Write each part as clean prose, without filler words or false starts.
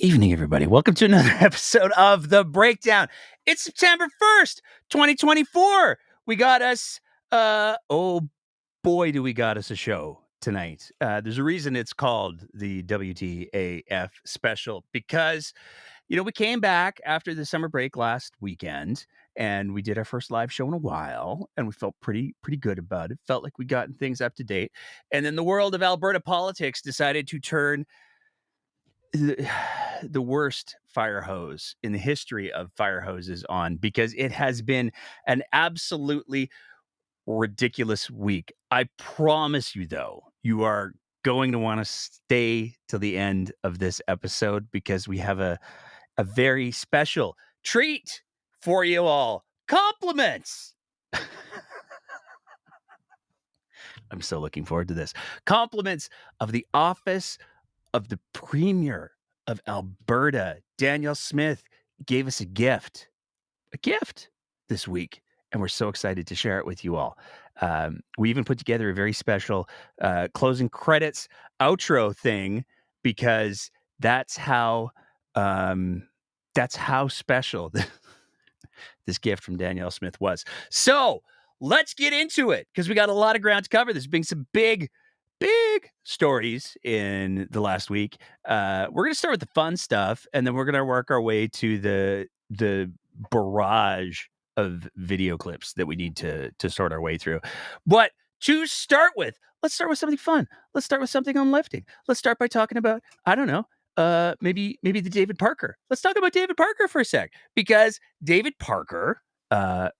evening, everybody. Welcome to another episode of The Breakdown. It's September 1st, 2024. We got us, oh boy, do we got us a show tonight. There's a reason it's called the WTAF special because, we came back after the summer break last weekend and we did our first live show in a while and we felt pretty good about it. Felt like we gotten things up to date. And then the world of Alberta politics decided to turn the worst fire hose in the history of fire hoses on because it has been an absolutely ridiculous week. I promise you, though, you are going to want to stay till the end of this episode because we have a very special treat for you all. Compliments. I'm so looking forward to this. Compliments of the office of the Premier of Alberta. Danielle Smith gave us a gift this week, and we're so excited to share it with you all. We even put together a very special closing credits outro thing because that's how special this gift from Danielle Smith was. So let's get into it because we got a lot of ground to cover. There's been some big stories in the last week. We're going to start with the fun stuff, and then we're going to work our way to the barrage of video clips that we need to sort our way through. But to start with, let's start with something fun. Let's start with something uplifting. Let's start by talking about, I don't know, maybe the David Parker. Let's talk about David Parker for a sec, because David Parker,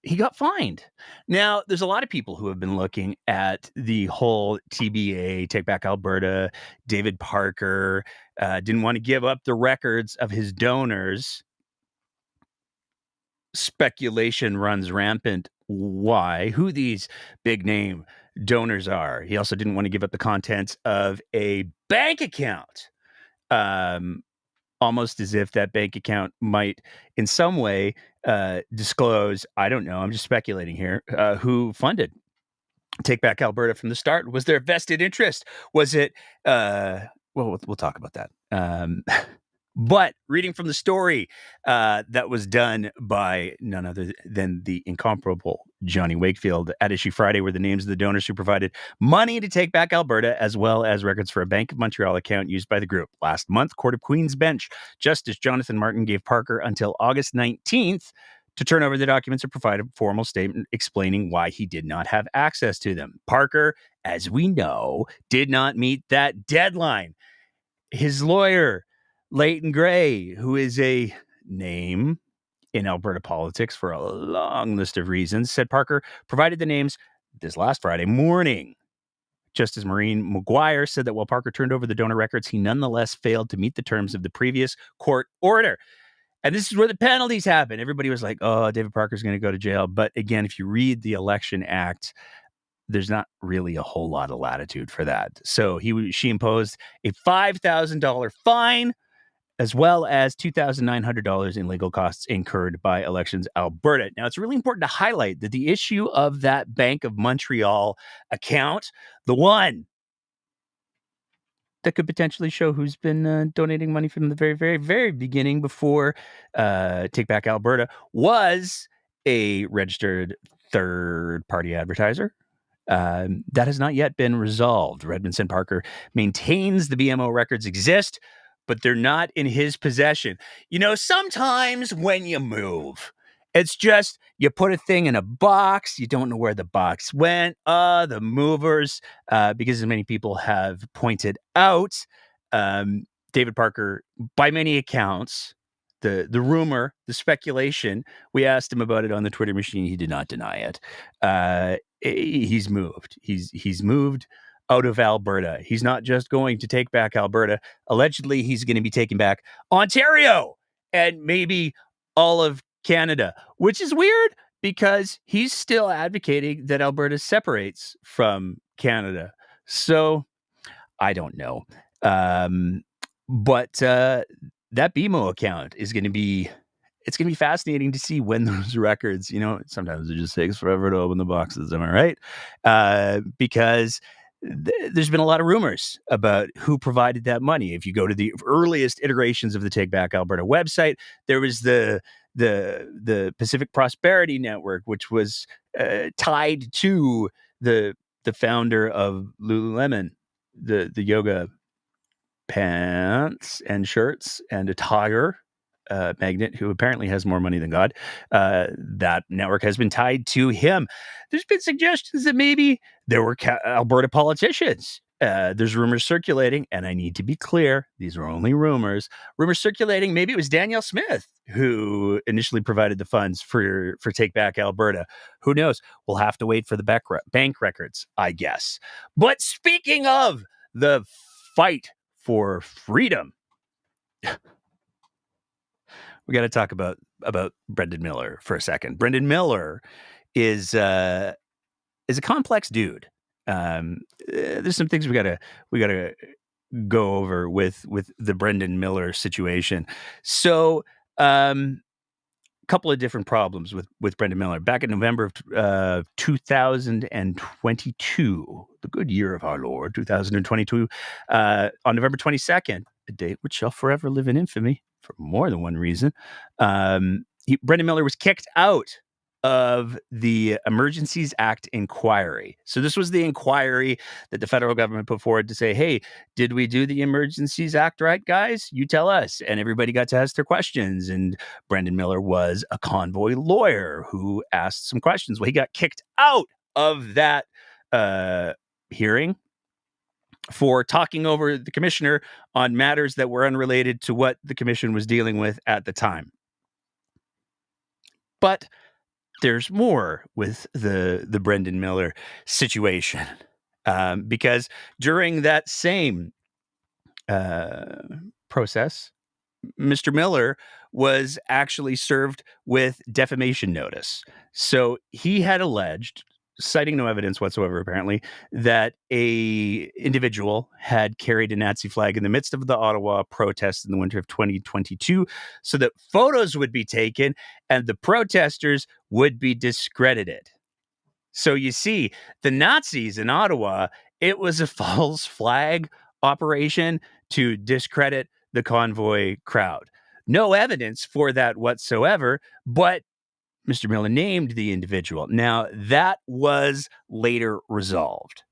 he got fined. Now, there's a lot of people who have been looking at the whole TBA, Take Back Alberta, David Parker, didn't want to give up the records of his donors. Speculation runs rampant. Why? Who these big name donors are. He also didn't want to give up the contents of a bank account. Almost as if that bank account might in some way disclose, I don't know, I'm just speculating here, who funded Take Back Alberta from the start. Was there a vested interest? Was it, we'll talk about that. But reading from the story that was done by none other than the incomparable Johnny Wakefield at Issue Friday were the names of the donors who provided money to Take Back Alberta, as well as records for a Bank of Montreal account used by the group. Last month, Court of Queen's Bench Justice Jonathan Martin gave Parker until August 19th to turn over the documents or provide a formal statement explaining why he did not have access to them. Parker, as we know, did not meet that deadline. His lawyer, Leighton Gray, who is a name in Alberta politics for a long list of reasons, said Parker provided the names this last Friday morning. Justice Maureen McGuire said that while Parker turned over the donor records, he nonetheless failed to meet the terms of the previous court order. And this is where the penalties happen. Everybody was like, oh, David Parker's going to go to jail. But again, if you read the Election Act, there's not really a whole lot of latitude for that. So she imposed a $5,000 fine, as well as $2,900 in legal costs incurred by Elections Alberta. Now, it's really important to highlight that the issue of that Bank of Montreal account, the one that could potentially show who's been donating money from the very, very, very beginning before Take Back Alberta, was a registered third-party advertiser. That has not yet been resolved. Redmondson Parker maintains the BMO records exist, but they're not in his possession. Sometimes when you move, it's just you put a thing in a box. You don't know where the box went. The movers, because as many people have pointed out, David Parker, by many accounts, the rumor, the speculation, we asked him about it on the Twitter machine. He did not deny it. He's moved. He's moved out of Alberta. He's not just going to take back Alberta. Allegedly, he's going to be taking back Ontario and maybe all of Canada, which is weird because he's still advocating that Alberta separates from Canada. So I don't know. But that BMO account is going to be, it's going to be fascinating to see when those records, sometimes it just takes forever to open the boxes. Am I right? Because there's been a lot of rumors about who provided that money. If you go to the earliest iterations of the Take Back Alberta website, there was the Pacific Prosperity Network, which was tied to the founder of Lululemon, the yoga pants and shirts and a tiger magnet who apparently has more money than God. That network has been tied to him. There's been suggestions that maybe there were Alberta politicians. There's rumors circulating, and I need to be clear, these are only rumors. Rumors circulating, maybe it was Danielle Smith who initially provided the funds for Take Back Alberta. Who knows? We'll have to wait for the bank records, I guess. But speaking of the fight for freedom, we got to talk about Brendan Miller for a second. Brendan Miller is a complex dude. There's some things we gotta go over with the Brendan Miller situation. So, couple of different problems with Brendan Miller. Back in November of 2022, the good year of our Lord, 2022, on November 22nd, a date which shall forever live in infamy for more than one reason, Brendan Miller was kicked out of the Emergencies Act inquiry. So this was the inquiry that the federal government put forward to say, hey, did we do the Emergencies Act right, guys? You tell us. And everybody got to ask their questions. And Brendan Miller was a convoy lawyer who asked some questions. Well, he got kicked out of that hearing for talking over the commissioner on matters that were unrelated to what the commission was dealing with at the time. But there's more with the Brendan Miller situation, because during that same process, Mr. Miller was actually served with defamation notice. So he had alleged, citing no evidence whatsoever, apparently, that a individual had carried a Nazi flag in the midst of the Ottawa protests in the winter of 2022 so that photos would be taken and the protesters would be discredited. So you see, the Nazis in Ottawa, it was a false flag operation to discredit the convoy crowd. No evidence for that whatsoever, but Mr. Miller named the individual. Now, that was later resolved.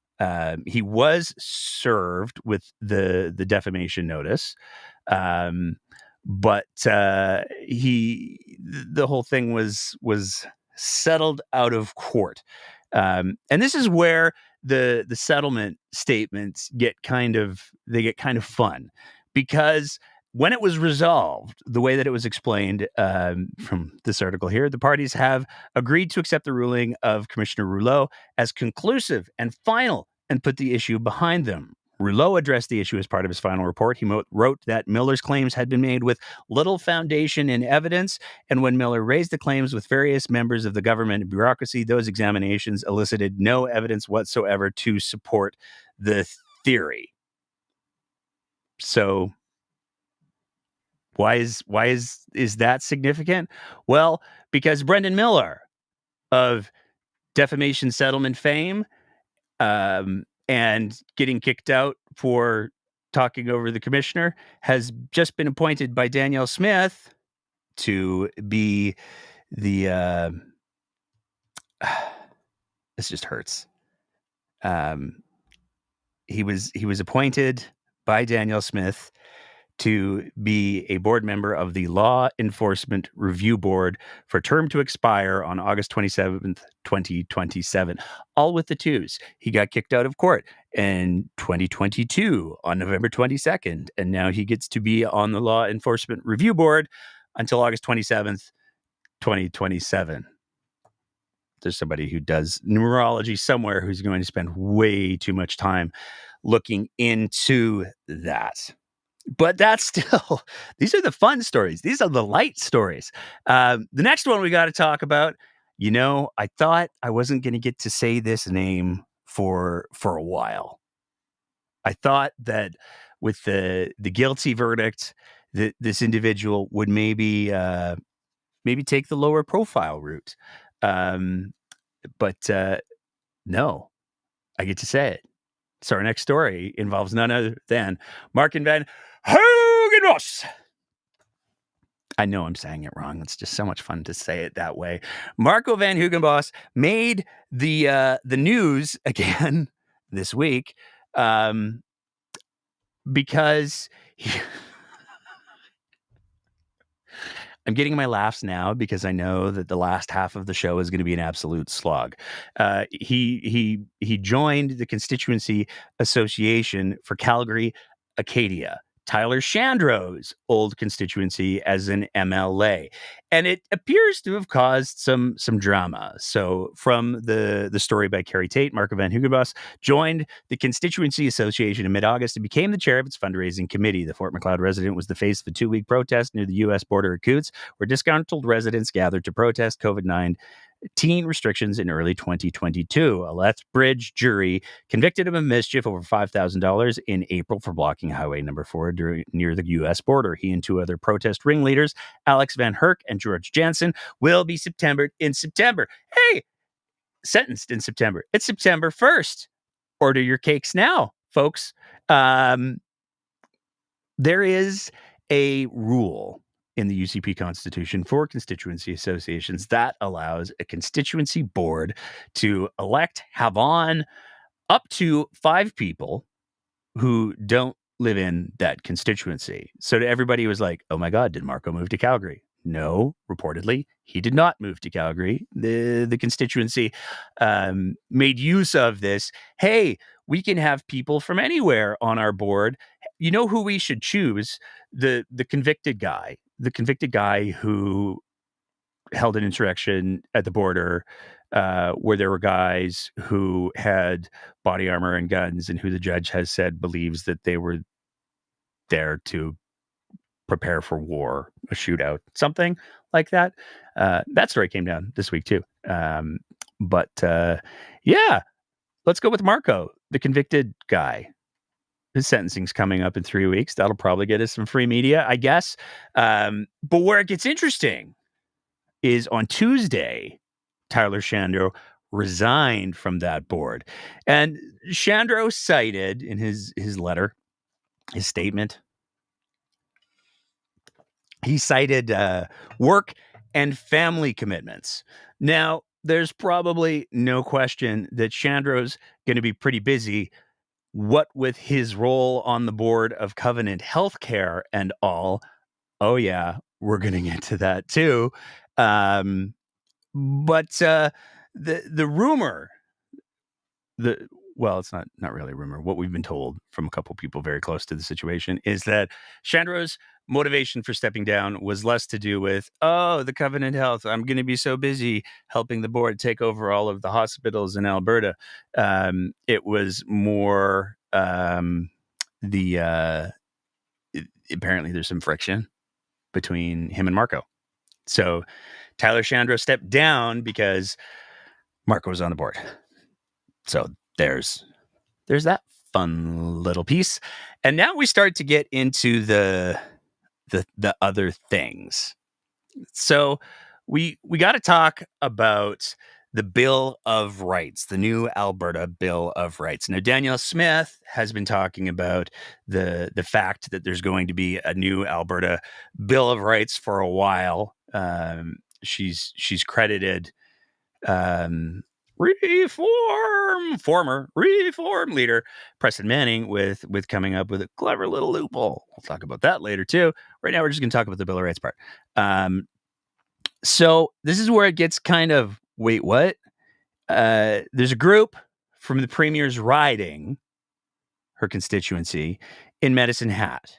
He was served with the defamation notice, but the whole thing was settled out of court. And this is where the settlement statements get kind of fun, because when it was resolved, the way that it was explained from this article here, the parties have agreed to accept the ruling of Commissioner Rouleau as conclusive and final and put the issue behind them. Rouleau addressed the issue as part of his final report. He wrote that Miller's claims had been made with little foundation in evidence, and when Miller raised the claims with various members of the government and bureaucracy, those examinations elicited no evidence whatsoever to support the theory. So why is that significant? Well, because Brendan Miller of defamation settlement fame and getting kicked out for talking over the commissioner has just been appointed by Danielle Smith to be the this just hurts. He was appointed by Danielle Smith to be a board member of the Law Enforcement Review Board for term to expire on August 27th, 2027. All with the twos. He got kicked out of court in 2022 on November 22nd, and now he gets to be on the Law Enforcement Review Board until August 27th, 2027. There's somebody who does numerology somewhere who's going to spend way too much time looking into that. But that's still, these are the fun stories. These are the light stories. The next one we got to talk about, I thought I wasn't going to get to say this name for a while. I thought that with the guilty verdict, that this individual would maybe take the lower profile route. But no, I get to say it. So our next story involves none other than Mark and Van Hugenbos. I know I'm saying it wrong. It's just so much fun to say it that way. Marco van Hugenbos made the news again this week because I'm getting my laughs now because I know that the last half of the show is going to be an absolute slog. He joined the constituency association for Calgary, Acadia, Tyler Shandro's old constituency as an MLA, and it appears to have caused some drama. So, from the story by Carrie Tate, Marco van Hugenbos joined the constituency association in mid-August and became the chair of its fundraising committee. The Fort Macleod resident was the face of a 2-week protest near the U.S. border at Coots, where disgruntled residents gathered to protest COVID-19 restrictions in early 2022. A Lethbridge jury convicted him of mischief over $5,000 in April for blocking Highway Number 4 near the U.S. border. He and 2 other protest ringleaders, Alex Van Herk and George Jansen, will be in September. Hey, sentenced in September. It's September 1st. Order your cakes now, folks. There is a rule in the UCP Constitution for constituency associations that allows a constituency board to have on up to 5 people who don't live in that constituency. So to everybody who was like, oh my God, did Marco move to Calgary? No, reportedly, he did not move to Calgary. The constituency made use of this. Hey, we can have people from anywhere on our board. You know who we should choose? The convicted guy. The convicted guy who held an insurrection at the border where there were guys who had body armor and guns and who the judge has said believes that they were there to prepare for war, a shootout, something like that. That story came down this week too. But yeah, let's go with Marco, the convicted guy. His sentencing's coming up in 3 weeks. That'll probably get us some free media, I guess. But where it gets interesting is on Tuesday, Tyler Shandro resigned from that board. And Shandro cited in his letter, his statement, he cited work and family commitments. Now, there's probably no question that Shandro's going to be pretty busy, what with his role on the board of Covenant Healthcare and all. Oh, yeah, we're going to get to that too. But the rumor, well, it's not really a rumor. What we've been told from a couple people very close to the situation is that Shandro's motivation for stepping down was less to do with, the Covenant Health, I'm going to be so busy helping the board take over all of the hospitals in Alberta. It was more apparently there's some friction between him and Marco. So Tyler Shandro stepped down because Marco was on the board. So there's that fun little piece. And now we start to get into the other things. So we got to talk about the Bill of Rights, the new Alberta Bill of Rights. Now, Danielle Smith has been talking about the fact that there's going to be a new Alberta Bill of Rights for a while. She's credited former reform leader Preston Manning with coming up with a clever little loophole. We'll talk about that later too. Right now, we're just going to talk about the Bill of Rights part. So this is where it gets kind of, wait, what? There's a group from the Premier's riding, her constituency, in Medicine Hat.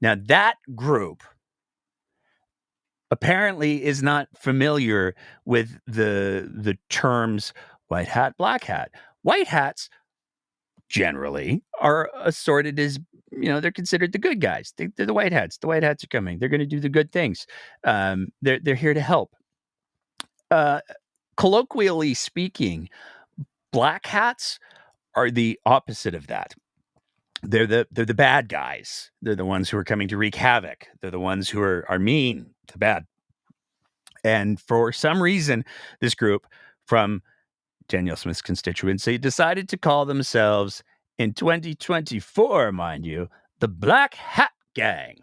Now, that group apparently is not familiar with the terms white hat, black hat. White hats generally are assorted as, they're considered the good guys. They're the white hats. The white hats are coming. They're going to do the good things. They're here to help. Colloquially speaking, black hats are the opposite of that. They're the bad guys. They're the ones who are coming to wreak havoc. They're the ones who are mean to bad. And for some reason, this group from Danielle Smith's constituency decided to call themselves In 2024, mind you, the Black Hat Gang.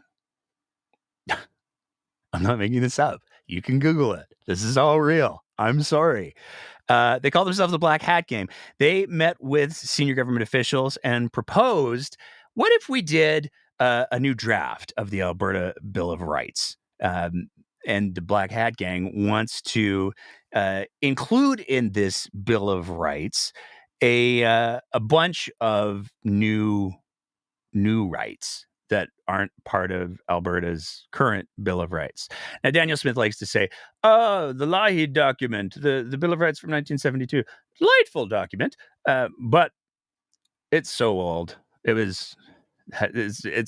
I'm not making this up. You can Google it. This is all real. I'm sorry. They call themselves the Black Hat Game. They met with senior government officials and proposed, what if we did a new draft of the Alberta Bill of Rights? And the Black Hat Gang wants to include in this Bill of Rights a bunch of new rights that aren't part of Alberta's current Bill of Rights. Now, Danielle Smith likes to say, "Oh, the Lahey document, the Bill of Rights from 1972, delightful document, but it's so old. It's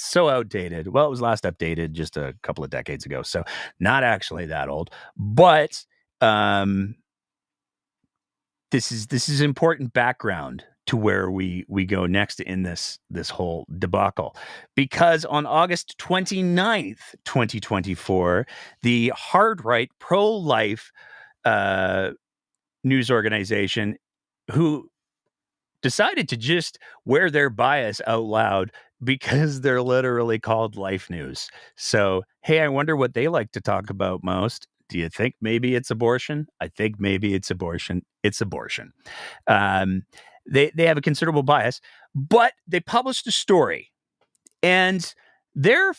so outdated. Well, it was last updated just a couple of decades ago, so not actually that old. But this is important background to where we go next in this whole debacle, because on August 29th, 2024, the hard right pro-life news organization, who decided to just wear their bias out loud because they're literally called Life News. So, hey, I wonder what they like to talk about most. Do you think maybe it's abortion? I think maybe it's abortion. It's abortion. They have a considerable bias, but they published a story, and their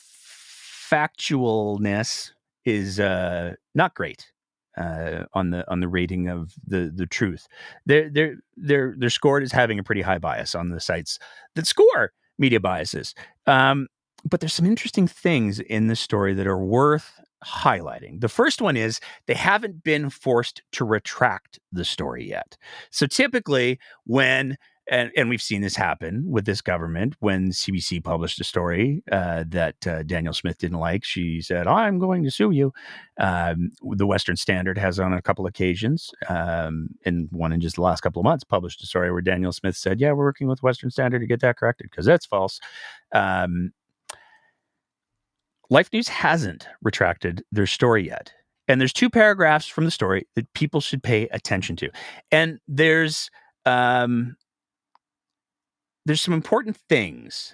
factualness is not great on the rating of the truth. They're scored as having a pretty high bias on the sites that score media biases. But there's some interesting things in this story that are worth highlighting. The first one is they haven't been forced to retract the story yet. So typically when and we've seen this happen with this government. When CBC published a story that Danielle Smith didn't like, she said, "I'm going to sue you." The Western Standard has on a couple occasions, and one in just the last couple of months, published a story where Danielle Smith said, "Yeah, we're working with Western Standard to get that corrected because that's false." Life News hasn't retracted their story yet. And there's two paragraphs from the story that people should pay attention to. And there's some important things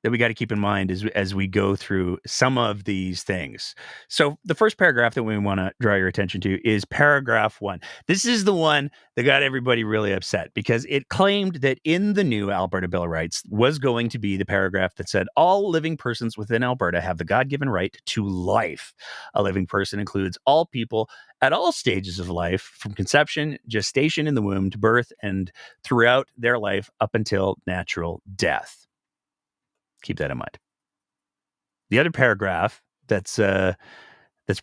that we got to keep in mind as we go through some of these things. So the first paragraph that we want to draw your attention to is paragraph 1. This is the one that got everybody really upset because it claimed that in the new Alberta Bill of Rights was going to be the paragraph that said all living persons within Alberta have the God-given right to life. A living person includes all people at all stages of life, from conception, gestation in the womb, to birth, and throughout their life up until natural death. Keep that in mind. The other paragraph that's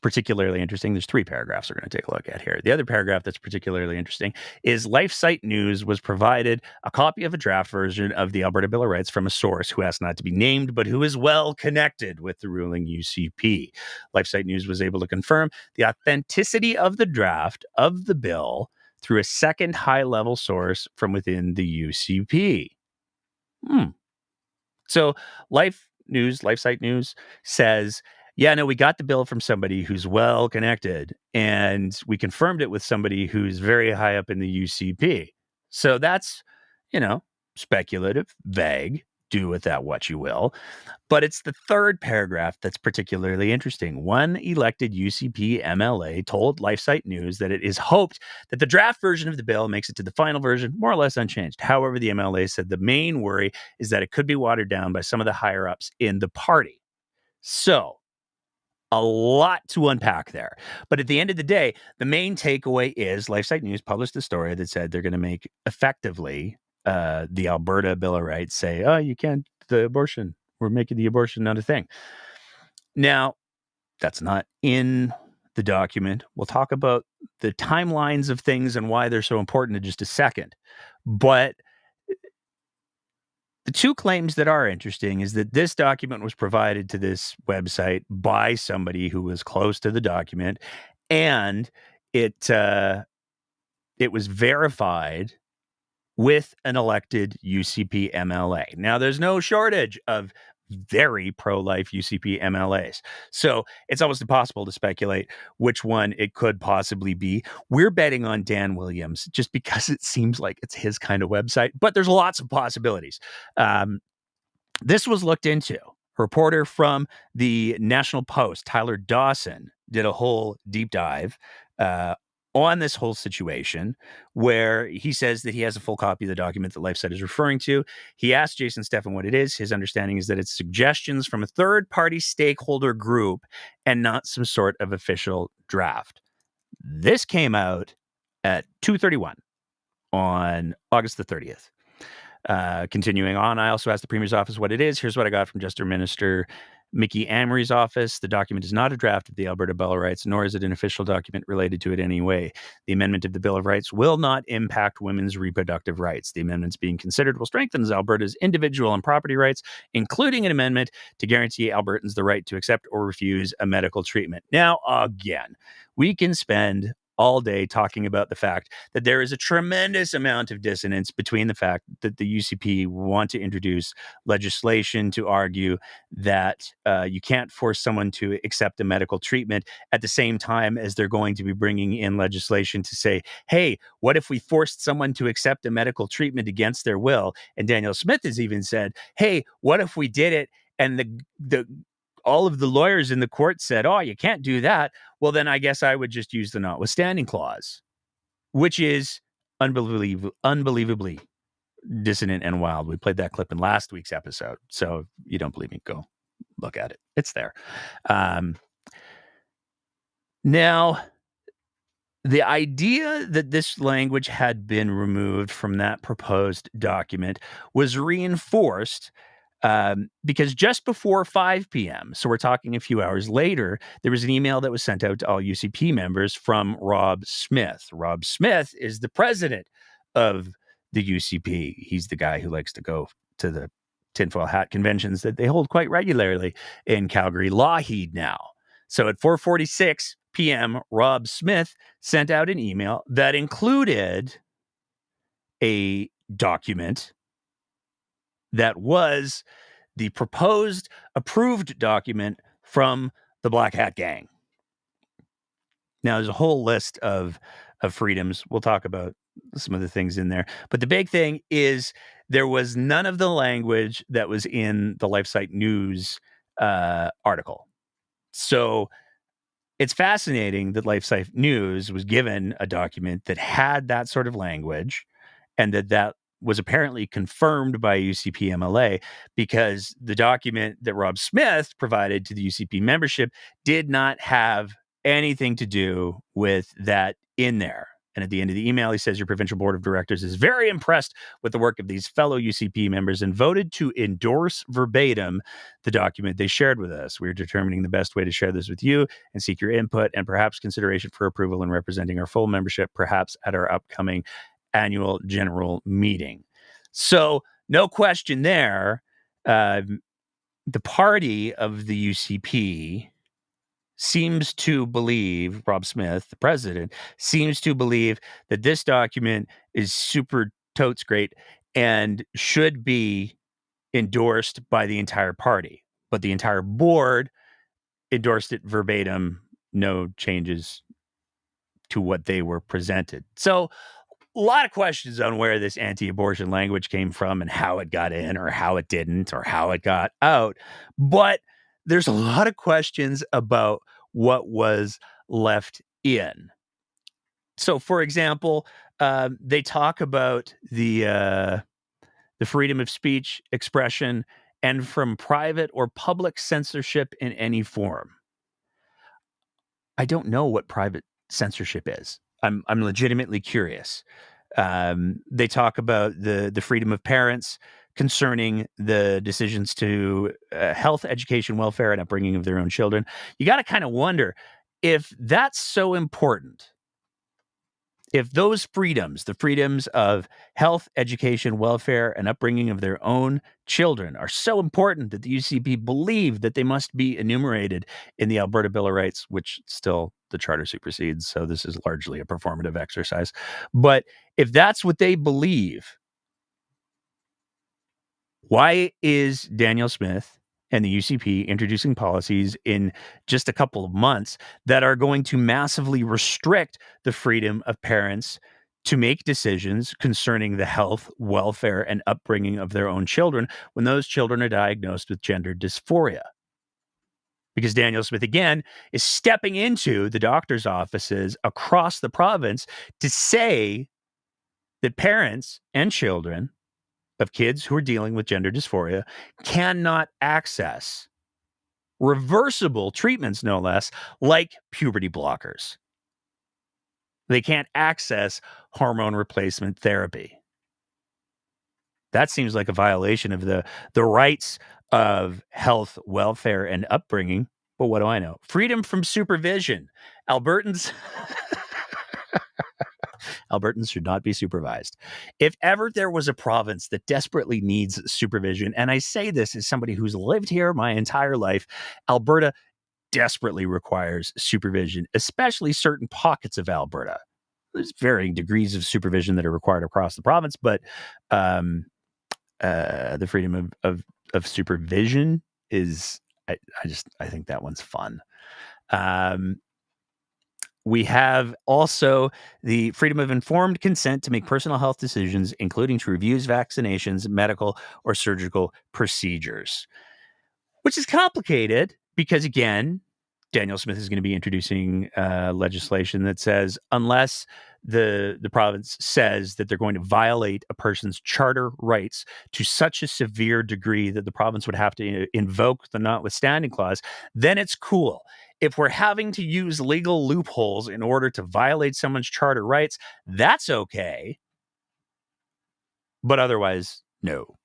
particularly interesting, there's 3 paragraphs we're going to take a look at here. The other paragraph that's particularly interesting is LifeSite News was provided a copy of a draft version of the Alberta Bill of Rights from a source who asked not to be named, but who is well connected with the ruling UCP. LifeSite News was able to confirm the authenticity of the draft of the bill through a second high-level source from within the UCP. So LifeSite News says, yeah, no, we got the bill from somebody who's well connected, and we confirmed it with somebody who's very high up in the UCP. So that's, speculative, vague, do with that what you will. But it's the third paragraph that's particularly interesting. One elected UCP MLA told LifeSite News that it is hoped that the draft version of the bill makes it to the final version more or less unchanged. However, the MLA said the main worry is that it could be watered down by some of the higher-ups in the party. So, a lot to unpack there. But at the end of the day, the main takeaway is LifeSite News published a story that said they're going to make effectively the Alberta Bill of Rights say, oh, you can't, the abortion, we're making the abortion not a thing. Now, that's not in the document. We'll talk about the timelines of things and why they're so important in just a second. But the 2 claims that are interesting is that this document was provided to this website by somebody who was close to the document, and it was verified with an elected UCP MLA. Now, there's no shortage of very pro-life UCP MLAs. So it's almost impossible to speculate which one it could possibly be. We're betting on Dan Williams just because it seems like it's his kind of website, but there's lots of possibilities. This was looked into. A reporter from the National Post, Tyler Dawson, did a whole deep dive on this whole situation where he says that he has a full copy of the document that LifeSite is referring to. He asked Jason Steffen what it is. His understanding is that it's suggestions from a third-party stakeholder group and not some sort of official draft. This came out at 2:31 on August the 30th. Continuing on, I also asked the Premier's office what it is. Here's what I got from Justice Minister Mickey Amory's office. The document is not a draft of the Alberta Bill of Rights, nor is it an official document related to it in any way. The amendment of the Bill of Rights will not impact women's reproductive rights. The amendments being considered will strengthen Alberta's individual and property rights, including an amendment to guarantee Albertans the right to accept or refuse a medical treatment. Now, again, we can spend all day talking about the fact that there is a tremendous amount of dissonance between the fact that the UCP want to introduce legislation to argue that you can't force someone to accept a medical treatment at the same time as they're going to be bringing in legislation to say, hey, what if we forced someone to accept a medical treatment against their will? And Danielle Smith has even said, hey, what if we did it and the all of the lawyers in the court said, oh, you can't do that. Well, then I guess I would just use the notwithstanding clause, which is unbelievably dissonant and wild. We played that clip in last week's episode. So if you don't believe me, go look at it. It's there. Now, the idea that this language had been removed from that proposed document was reinforced because just before 5 p.m., so we're talking a few hours later, there was an email that was sent out to all UCP members from Rob Smith. Rob Smith is the president of the UCP. He's the guy who likes to go to the tinfoil hat conventions that they hold quite regularly in Calgary, Lougheed now. So at 4:46 p.m., Rob Smith sent out an email that included a document that was the proposed approved document from the Black Hat Gang. Now, there's a whole list of freedoms. We'll talk about some of the things in there. But the big thing is there was none of the language that was in the LifeSite News article. So it's fascinating that LifeSite News was given a document that had that sort of language and that was apparently confirmed by UCP MLA because the document that Rob Smith provided to the UCP membership did not have anything to do with that in there. And at the end of the email, he says, your provincial board of directors is very impressed with the work of these fellow UCP members and voted to endorse verbatim the document they shared with us. We're determining the best way to share this with you and seek your input and perhaps consideration for approval in representing our full membership, perhaps at our upcoming annual general meeting. So no question there, the party of the UCP seems to believe, Rob Smith, the president, seems to believe that this document is super totes great and should be endorsed by the entire party. But the entire board endorsed it verbatim, no changes to what they were presented. So a lot of questions on where this anti-abortion language came from and how it got in or how it didn't or how it got out. But there's a lot of questions about what was left in. So, for example, they talk about the freedom of speech, expression, and from private or public censorship in any form. I don't know what private censorship is. I'm legitimately curious. They talk about the freedom of parents concerning the decisions to health, education, welfare, and upbringing of their own children. You got to kind of wonder if that's so important. If those freedoms, the freedoms of health, education, welfare, and upbringing of their own children are so important that the UCP believe that they must be enumerated in the Alberta Bill of Rights, which still the charter supersedes. So this is largely a performative exercise. But if that's what they believe, why is Danielle Smith and the UCP introducing policies in just a couple of months that are going to massively restrict the freedom of parents to make decisions concerning the health, welfare, and upbringing of their own children when those children are diagnosed with gender dysphoria. Because Danielle Smith, again, is stepping into the doctor's offices across the province to say that parents and children of kids who are dealing with gender dysphoria cannot access reversible treatments, no less, like puberty blockers. They can't access hormone replacement therapy. That seems like a violation of the rights of health, welfare, and upbringing. But what do I know? Freedom from supervision. Albertans should not be supervised. If ever there was a province that desperately needs supervision, and I say this as somebody who's lived here my entire life, Alberta desperately requires supervision, especially certain pockets of Alberta. There's varying degrees of supervision that are required across the province, but the freedom of supervision is, I think that one's fun. We have also the freedom of informed consent to make personal health decisions, including to reviews, vaccinations, medical or surgical procedures, which is complicated because, again, Danielle Smith is going to be introducing legislation that says unless the province says that they're going to violate a person's charter rights to such a severe degree that the province would have to invoke the notwithstanding clause, then it's cool. If we're having to use legal loopholes in order to violate someone's charter rights, that's okay. But otherwise, no.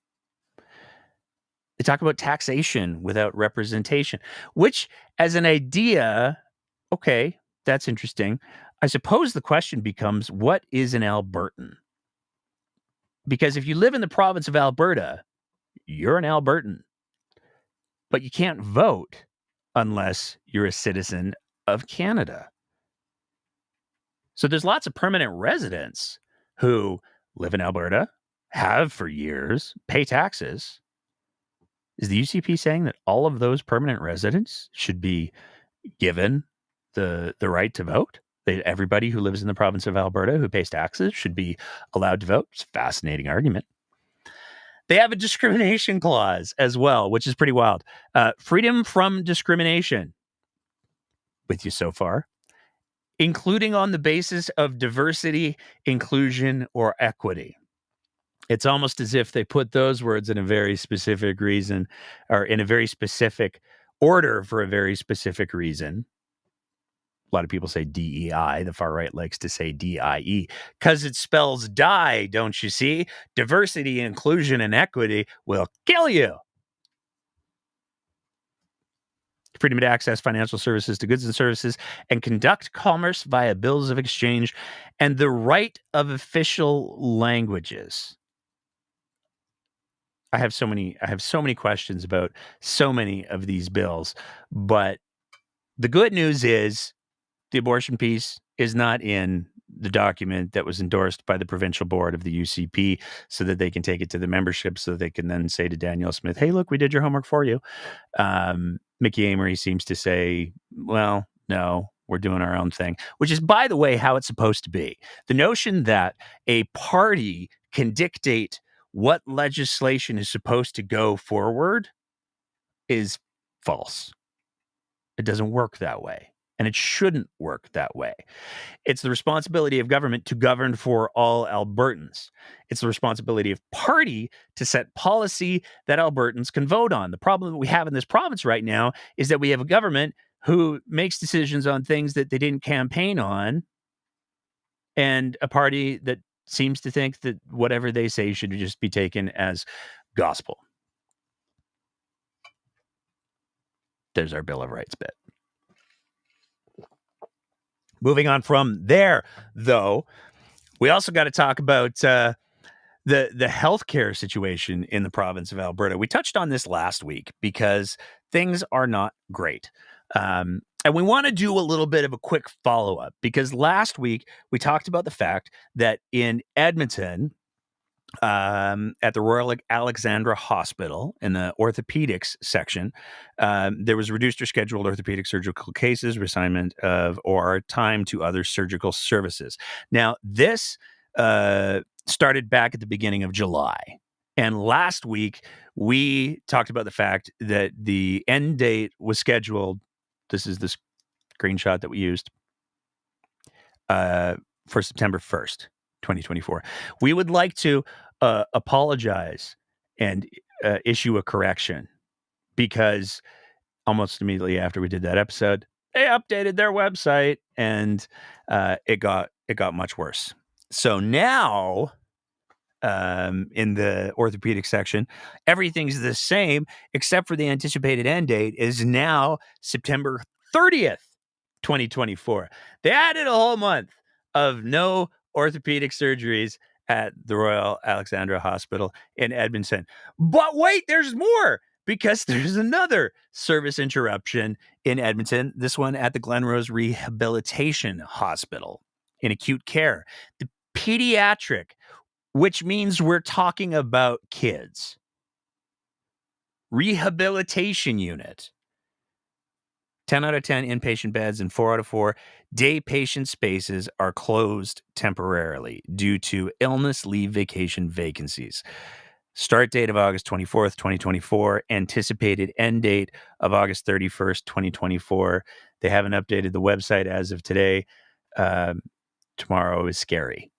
They talk about taxation without representation, which as an idea, okay, that's interesting. I suppose the question becomes, what is an Albertan? Because if you live in the province of Alberta, you're an Albertan. But you can't vote unless you're a citizen of Canada. So there's lots of permanent residents who live in Alberta, have for years, pay taxes. Is the UCP saying that all of those permanent residents should be given the right to vote? That everybody who lives in the province of Alberta who pays taxes should be allowed to vote? It's a fascinating argument. They have a discrimination clause as well, which is pretty wild. Freedom from discrimination. With you so far. Including on the basis of diversity, inclusion, or equity. It's almost as if they put those words in a very specific reason, or in a very specific order for a very specific reason. A lot of people say DEI. The far right likes to say DIE because it spells die, don't you see? Diversity, inclusion, and equity will kill you. Freedom to access financial services to goods and services and conduct commerce via bills of exchange, and the right of official languages. I have so many questions about so many of these bills, but the good news is the abortion piece is not in the document that was endorsed by the provincial board of the UCP so that they can take it to the membership so they can then say to Danielle Smith, hey, look, we did your homework for you. Mickey Amory seems to say, well, no, we're doing our own thing, which is, by the way, how it's supposed to be. The notion that a party can dictate what legislation is supposed to go forward is false. It doesn't work that way. And it shouldn't work that way. It's the responsibility of government to govern for all Albertans. It's the responsibility of party to set policy that Albertans can vote on. The problem that we have in this province right now is that we have a government who makes decisions on things that they didn't campaign on, and a party that seems to think that whatever they say should just be taken as gospel. There's our Bill of Rights bit. Moving on from there, though, we also got to talk about the healthcare situation in the province of Alberta. We touched on this last week because things are not great. And we want to do a little bit of a quick follow-up because last week we talked about the fact that in Edmonton, At the Royal Alexandra Hospital in the orthopedics section, there was reduced or scheduled orthopedic surgical cases, reassignment of or time to other surgical services. Now, this started back at the beginning of July. And last week, we talked about the fact that the end date was scheduled. This is the screenshot that we used for September 1st, 2024. We would like to apologize and issue a correction because almost immediately after we did that episode, they updated their website and it got much worse. So now, in the orthopedic section, everything's the same except for the anticipated end date is now September 30th, 2024. They added a whole month of no orthopedic surgeries at the Royal Alexandra Hospital in Edmonton. But wait, there's more because there's another service interruption in Edmonton, this one at the Glenrose Rehabilitation Hospital in acute care. The pediatric, which means we're talking about kids, rehabilitation unit. 10 out of 10 inpatient beds and 4 out of 4 day patient spaces are closed temporarily due to illness, leave, vacation vacancies. Start date of August 24th, 2024. Anticipated end date of August 31st, 2024. They haven't updated the website as of today. Tomorrow is scary,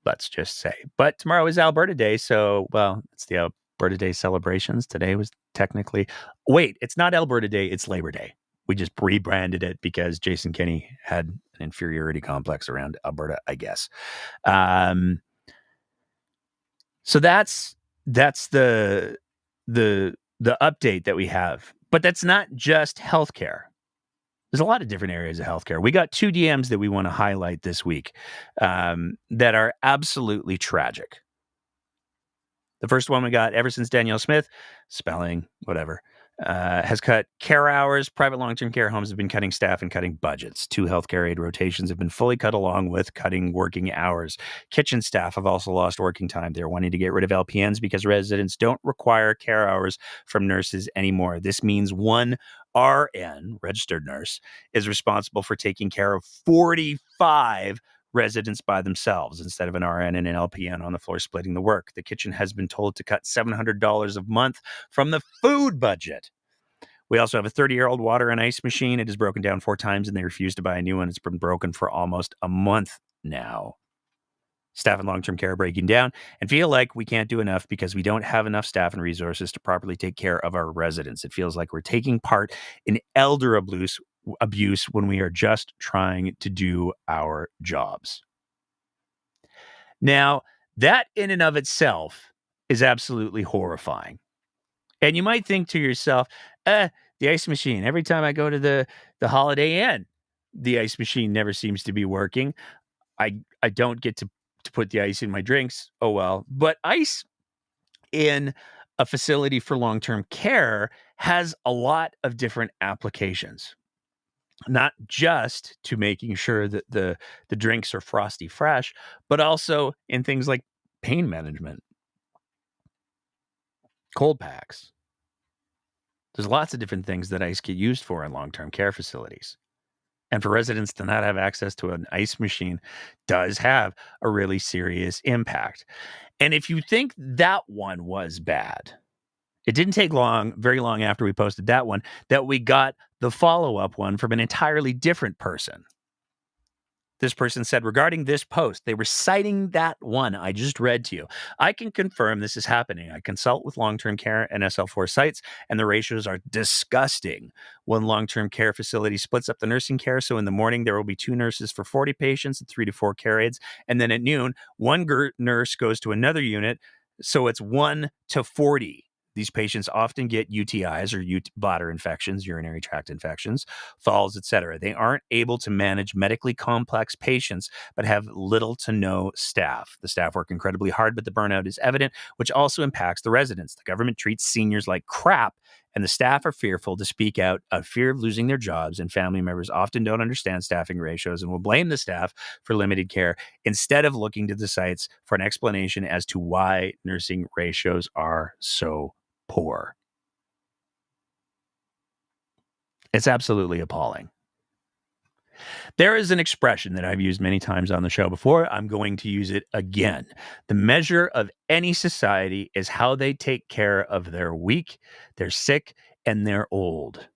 let's just say. But tomorrow is Alberta Day, so, well, it's the Alberta Day celebrations. Today was technically... Wait, it's not Alberta Day, it's Labor Day. We just rebranded it because Jason Kenney had an inferiority complex around Alberta, I guess. So that's the update that we have. But that's not just healthcare. There's a lot of different areas of healthcare. We got 2 DMs that we want to highlight this week that are absolutely tragic. The first one we got, ever since Danielle Smith, spelling, whatever, has cut care hours. Private long-term care homes have been cutting staff and cutting budgets. 2 healthcare aid rotations have been fully cut along with cutting working hours. Kitchen staff have also lost working time. They're wanting to get rid of LPNs because residents don't require care hours from nurses anymore. This means one RN, registered nurse, is responsible for taking care of 45 residents by themselves instead of an RN and an LPN on the floor splitting the work. The kitchen has been told to cut $700 a month from the food budget. We also have a 30-year-old water and ice machine. It is broken down 4 times and they refuse to buy a new one. It's been broken for almost a month now. Staff in long-term care are breaking down and feel like we can't do enough because we don't have enough staff and resources to properly take care of our residents. It feels like we're taking part in elder abuse when we are just trying to do our jobs. Now, that in and of itself is absolutely horrifying. And you might think to yourself, the ice machine, every time I go to the Holiday Inn, the ice machine never seems to be working. I don't get to put the ice in my drinks. Oh, well. But ice in a facility for long-term care has a lot of different applications. Not just to making sure that the drinks are frosty fresh, but also in things like pain management, cold packs. There's lots of different things that ice get used for in long-term care facilities. And for residents to not have access to an ice machine does have a really serious impact. And if you think that one was bad, it didn't take very long after we posted that one, that we got the follow-up one from an entirely different person. This person said, regarding this post, they were citing that one I just read to you. I can confirm this is happening. I consult with long-term care and SL4 sites, and the ratios are disgusting. One long-term care facility splits up the nursing care, so in the morning there will be 2 nurses for 40 patients and 3 to 4 care aides, and then at noon, one nurse goes to another unit, so it's 1 to 40. These patients often get UTIs or bladder infections, urinary tract infections, falls, etc. They aren't able to manage medically complex patients, but have little to no staff. The staff work incredibly hard, but the burnout is evident, which also impacts the residents. The government treats seniors like crap, and the staff are fearful to speak out out of fear of losing their jobs, and family members often don't understand staffing ratios and will blame the staff for limited care instead of looking to the sites for an explanation as to why nursing ratios are so poor. It's absolutely appalling. There is an expression that I've used many times on the show before. I'm going to use it again. The measure of any society is how they take care of their weak, their sick, and their old.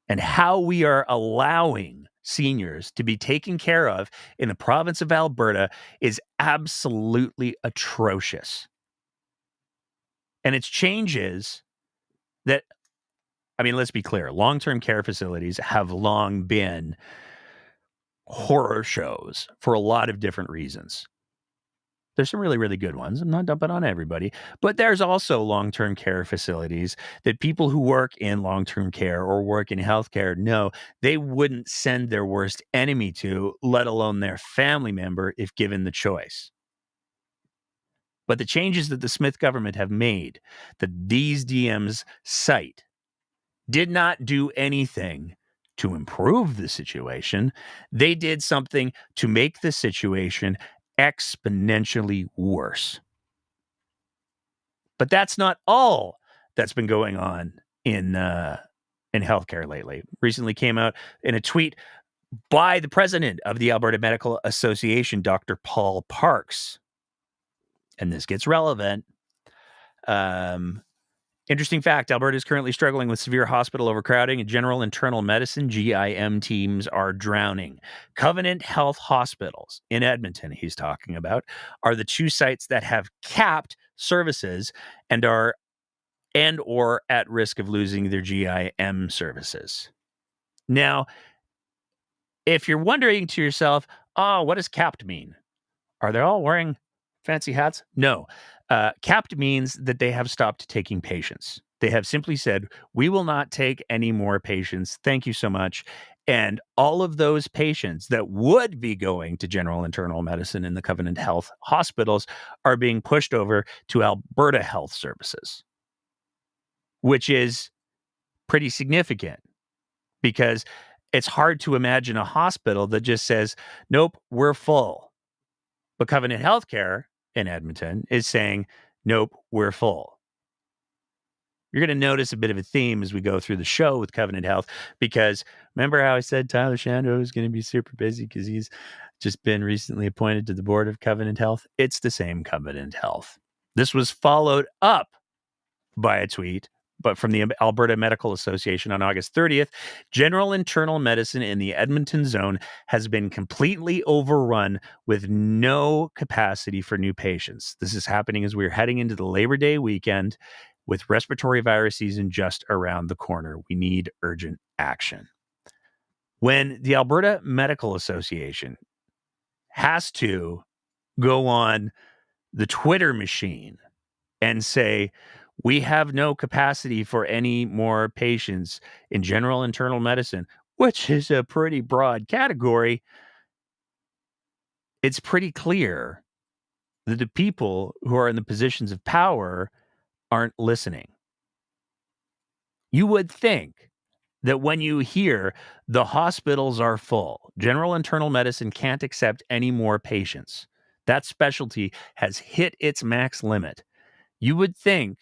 And how we are allowing seniors to be taken care of in the province of Alberta is absolutely atrocious. And it's changes that, I mean, let's be clear, long-term care facilities have long been horror shows for a lot of different reasons. There's some really, really good ones. I'm not dumping on everybody, but there's also long-term care facilities that people who work in long-term care or work in healthcare know they wouldn't send their worst enemy to, let alone their family member, if given the choice. But the changes that the Smith government have made, that these DMs cite, did not do anything to improve the situation. They did something to make the situation exponentially worse. But that's not all that's been going on in healthcare lately. Recently came out in a tweet by the president of the Alberta Medical Association, Dr. Paul Parks. And this gets relevant. Interesting fact, Alberta is currently struggling with severe hospital overcrowding, and general internal medicine, GIM teams are drowning. Covenant Health Hospitals in Edmonton, he's talking about, are the two sites that have capped services and are or at risk of losing their GIM services. Now, if you're wondering to yourself, oh, what does capped mean? Are they all wearing fancy hats? No. Capped means that they have stopped taking patients. They have simply said, we will not take any more patients. Thank you so much. And all of those patients that would be going to general internal medicine in the Covenant Health hospitals are being pushed over to Alberta Health Services, which is pretty significant because it's hard to imagine a hospital that just says, nope, we're full. But Covenant Healthcare in Edmonton is saying, nope, we're full. You're going to notice a bit of a theme as we go through the show with Covenant Health, because remember how I said Tyler Shando is going to be super busy because he's just been recently appointed to the board of Covenant Health? It's the same Covenant Health. This was followed up by a tweet, but from the Alberta Medical Association on August 30th, general internal medicine in the Edmonton zone has been completely overrun with no capacity for new patients. This is happening as we're heading into the Labor Day weekend with respiratory virus season just around the corner. We need urgent action. When the Alberta Medical Association has to go on the Twitter machine and say, we have no capacity for any more patients in general internal medicine, which is a pretty broad category, it's pretty clear that the people who are in the positions of power aren't listening. You would think that when you hear the hospitals are full, general internal medicine can't accept any more patients, that specialty has hit its max limit, you would think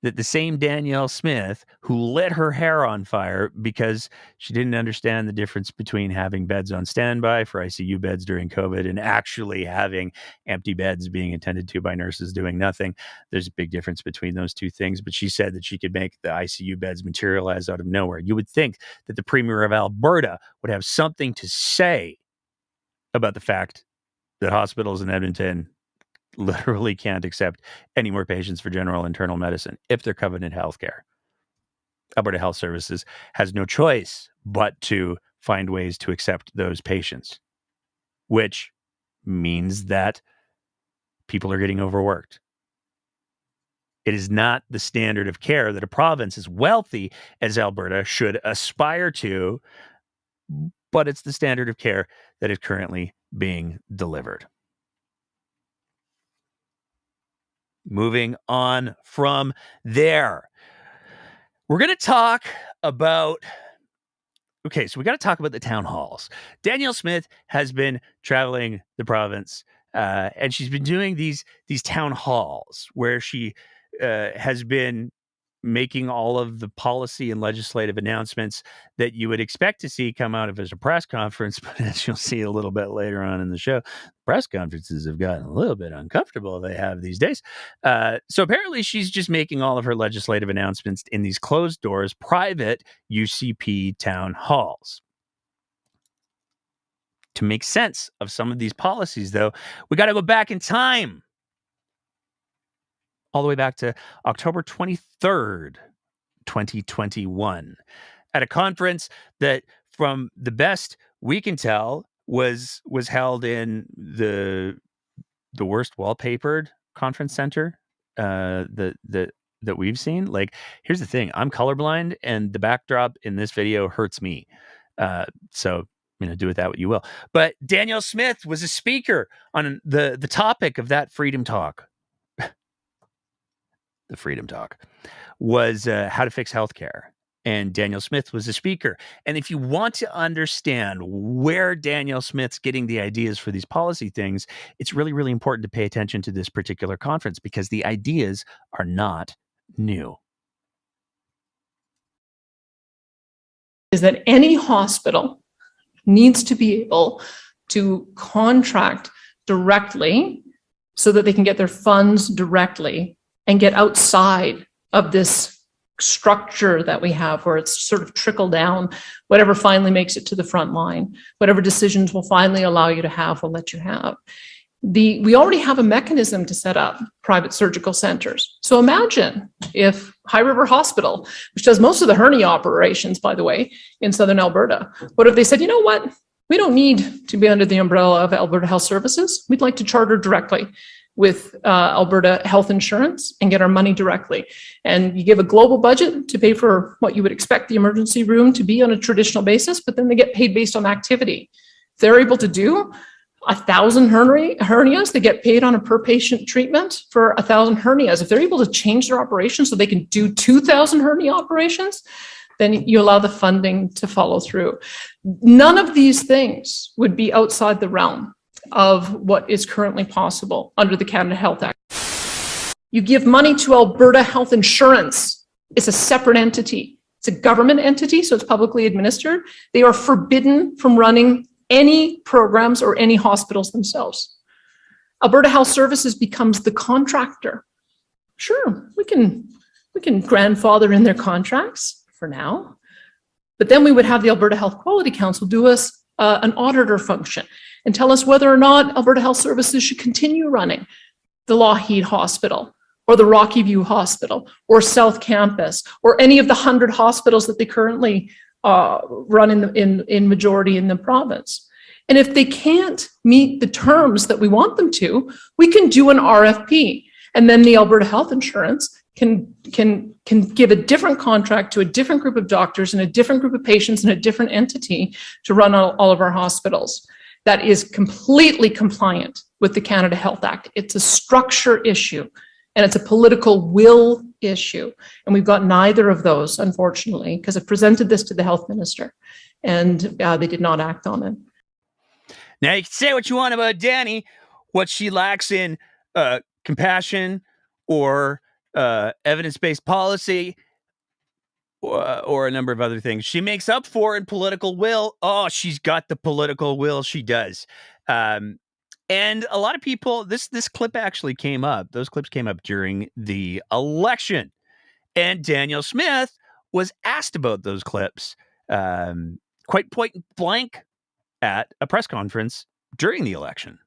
that the same Danielle Smith, who lit her hair on fire because she didn't understand the difference between having beds on standby for ICU beds during COVID and actually having empty beds being attended to by nurses doing nothing. There's a big difference between those two things, but she said that she could make the ICU beds materialize out of nowhere. You would think that the Premier of Alberta would have something to say about the fact that hospitals in Edmonton literally can't accept any more patients for general internal medicine if they're Covenant Healthcare. Alberta Health Services has no choice but to find ways to accept those patients, which means that people are getting overworked. It is not the standard of care that a province as wealthy as Alberta should aspire to, but it's the standard of care that is currently being delivered. Moving on from there, We're going to talk about. Okay, so we got to talk about the town halls. Danielle Smith has been traveling the province, and she's been doing these town halls where she has been making all of the policy and legislative announcements that you would expect to see come out of as a press conference. But as you'll see a little bit later on in the show, press conferences have gotten a little bit uncomfortable. They have these days. So apparently she's just making all of her legislative announcements in these closed doors, private UCP town halls. To make sense of some of these policies, though, we got to go back in time. All the way back to October 23rd, 2021, at a conference that, from the best we can tell, was held in the worst wallpapered conference center that we've seen. Like, here's the thing: I'm colorblind, and the backdrop in this video hurts me. So do with that what you will. But Danielle Smith was a speaker on the topic of that Freedom Talk. The Freedom Talk was how to fix healthcare. And Danielle Smith was a speaker. And if you want to understand where Danielle Smith's getting the ideas for these policy things, it's really, really important to pay attention to this particular conference because the ideas are not new. Is that any hospital needs to be able to contract directly so that they can get their funds directly and get outside of this structure that we have where it's sort of trickle down. Whatever finally makes it to the front line, whatever decisions will finally allow you to have, will let you have. We already have a mechanism to set up private surgical centers. So imagine if High River Hospital, which does most of the hernia operations, by the way, in Southern Alberta, what if they said, you know what, we don't need to be under the umbrella of Alberta Health Services. We'd like to charter directly with Alberta Health Insurance and get our money directly. And you give a global budget to pay for what you would expect the emergency room to be on a traditional basis, but then they get paid based on activity. If they're able to do 1,000 hernias, they get paid on a per patient treatment for 1,000 hernias. If they're able to change their operations so they can do 2,000 hernia operations, then you allow the funding to follow through. None of these things would be outside the realm of what is currently possible under the Canada Health Act. You give money to Alberta Health Insurance. It's a separate entity. It's a government entity, so it's publicly administered. They are forbidden from running any programs or any hospitals themselves. Alberta Health Services becomes the contractor. Sure, we can grandfather in their contracts for now, but then we would have the Alberta Health Quality Council do us an auditor function and tell us whether or not Alberta Health Services should continue running the Lougheed Hospital or the Rocky View Hospital or South Campus or any of the 100 hospitals that they currently run in majority in the province. And if they can't meet the terms that we want them to, we can do an RFP. And then the Alberta Health Insurance can give a different contract to a different group of doctors and a different group of patients and a different entity to run all of our hospitals. That is completely compliant with the Canada Health Act. It's a structure issue and it's a political will issue. And we've got neither of those, unfortunately, because I presented this to the health minister and they did not act on it. Now, you can say what you want about Dani, what she lacks in compassion or evidence-based policy or a number of other things. She makes up for in political will. Oh, she's got the political will. She does. And a lot of people, this clip actually came up. Those clips came up during the election. And Danielle Smith was asked about those clips quite point blank at a press conference during the election.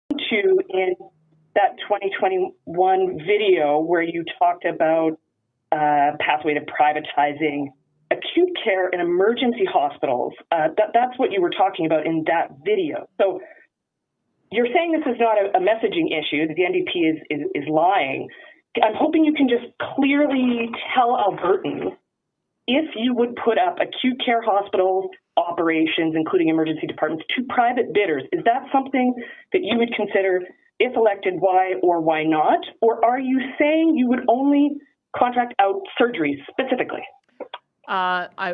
In that 2021 video where you talked about pathway to privatizing acute care in emergency hospitals, that's what you were talking about in that video. So you're saying this is not a messaging issue, that the NDP is lying. I'm hoping you can just clearly tell Albertans if you would put up acute care hospitals operations, including emergency departments, to private bidders. Is that something that you would consider, if elected, why or why not? Or are you saying you would only contract out surgeries specifically?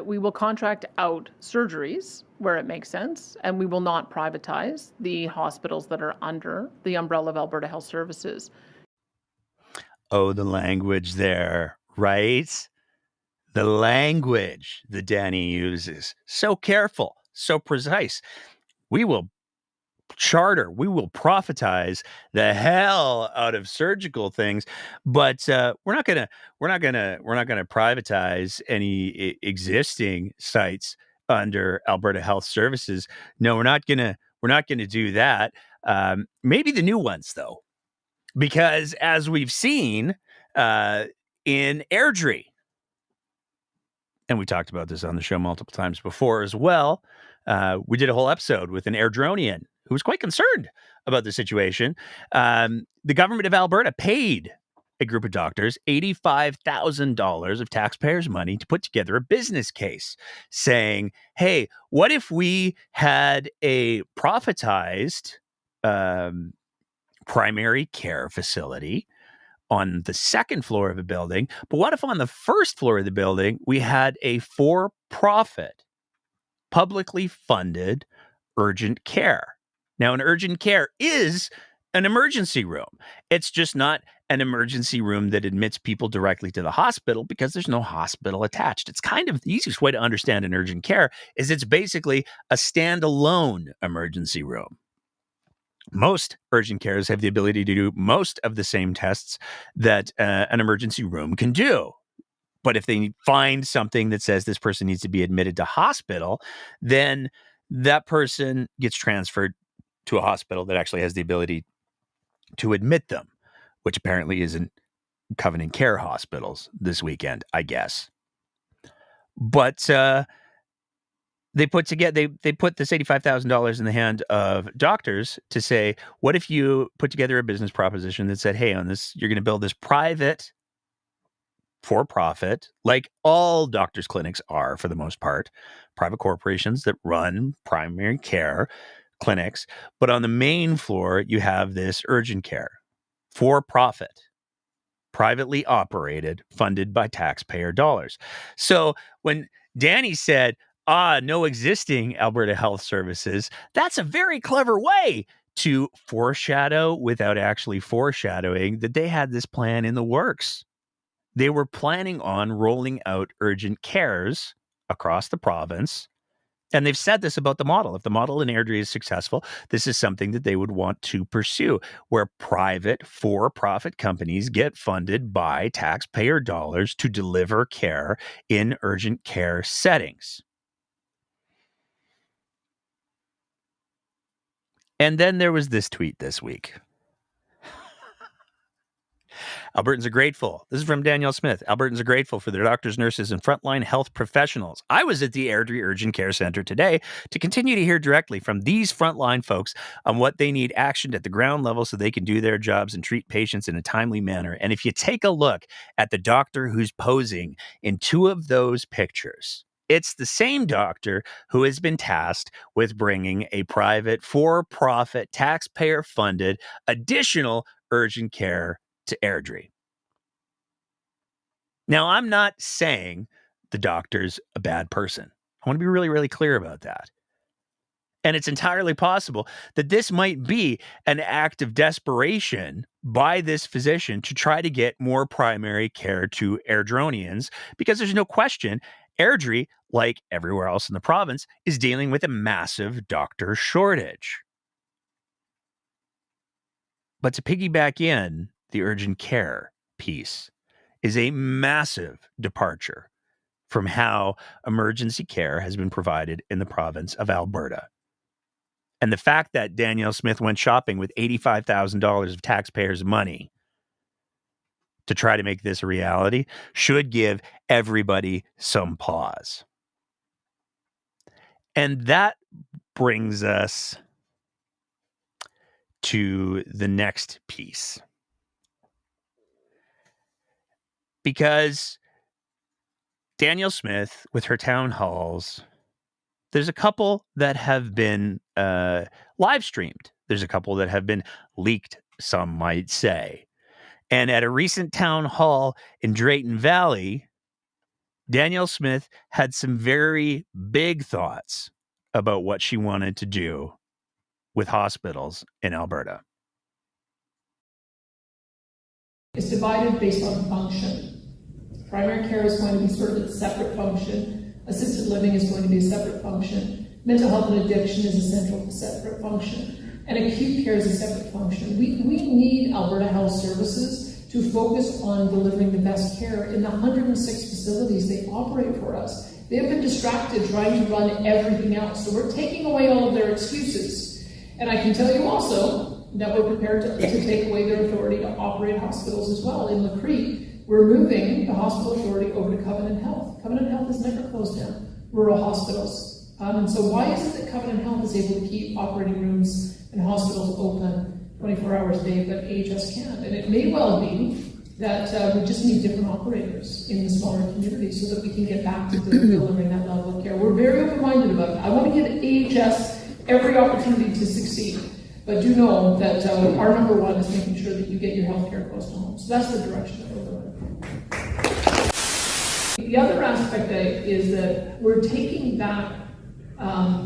We will contract out surgeries where it makes sense, and we will not privatize the hospitals that are under the umbrella of Alberta Health Services. Oh, the language there, right? The language that Danny uses. So careful, so precise. We will profitize the hell out of surgical things, but we're not gonna privatize any existing sites under Alberta Health Services. No, we're not gonna do that. Maybe the new ones though, because as we've seen in Airdrie, and we talked about this on the show multiple times before as well. We did a whole episode with an Airdronian who was quite concerned about the situation. The government of Alberta paid a group of doctors $85,000 of taxpayers' money to put together a business case saying, hey, what if we had a profitized primary care facility on the second floor of a building, but what if on the first floor of the building we had a for-profit, publicly funded urgent care? Now, an urgent care is an emergency room. It's just not an emergency room that admits people directly to the hospital because there's no hospital attached. It's kind of the easiest way to understand an urgent care is it's basically a standalone emergency room. Most urgent cares have the ability to do most of the same tests that an emergency room can do. But if they find something that says this person needs to be admitted to hospital, then that person gets transferred to a hospital that actually has the ability to admit them, which apparently isn't Covenant Care hospitals this weekend, I guess. But they put this $85,000 in the hand of doctors to say, what if you put together a business proposition that said, hey, on this, you're going to build this private for-profit, like all doctors' clinics are for the most part, private corporations that run primary care clinics. But on the main floor, you have this urgent care, for-profit, privately operated, funded by taxpayer dollars. So when Danny said, no existing Alberta Health Services, that's a very clever way to foreshadow without actually foreshadowing that they had this plan in the works. They were planning on rolling out urgent cares across the province. And they've said this about the model. If the model in Airdrie is successful, this is something that they would want to pursue, where private for-profit companies get funded by taxpayer dollars to deliver care in urgent care settings. And then there was this tweet this week. Albertans are grateful. This is from Danielle Smith. Albertans are grateful for their doctors, nurses, and frontline health professionals. I was at the Airdrie Urgent Care Centre today to continue to hear directly from these frontline folks on what they need actioned at the ground level so they can do their jobs and treat patients in a timely manner. And if you take a look at the doctor who's posing in two of those pictures, it's the same doctor who has been tasked with bringing a private, for-profit, taxpayer-funded, additional urgent care to Airdrie. Now, I'm not saying the doctor's a bad person. I want to be really, really clear about that. And it's entirely possible that this might be an act of desperation by this physician to try to get more primary care to Airdronians, because there's no question Airdrie, like everywhere else in the province, is dealing with a massive doctor shortage. But to piggyback in the urgent care piece is a massive departure from how emergency care has been provided in the province of Alberta. And the fact that Danielle Smith went shopping with $85,000 of taxpayers' money to try to make this a reality should give everybody some pause. And that brings us to the next piece. Because Danielle Smith, with her town halls, there's a couple that have been live streamed. There's a couple that have been leaked, some might say. And at a recent town hall in Drayton Valley, Danielle Smith had some very big thoughts about what she wanted to do with hospitals in Alberta. It's divided based on function. Primary care is going to be sort of a separate function. Assisted living is going to be a separate function. Mental health and addiction is a central separate function. And acute care is a separate function. We need Alberta Health Services to focus on delivering the best care in the 106 facilities they operate for us. They have been distracted trying to run everything else. So we're taking away all of their excuses. And I can tell you also that we're prepared to take away their authority to operate hospitals as well. In Lacrete, we're moving the hospital authority over to Covenant Health. Covenant Health has never closed down rural hospitals. And so why is it that Covenant Health is able to keep operating rooms and hospitals open 24 hours a day, but AHS can't? And it may well be that we just need different operators in the smaller communities so that we can get back to delivering that level of care. We're very open-minded about it. I want to give AHS every opportunity to succeed, but do know that our number one is making sure that you get your health care close to home. So that's the direction that we're going. The other aspect is that we're taking back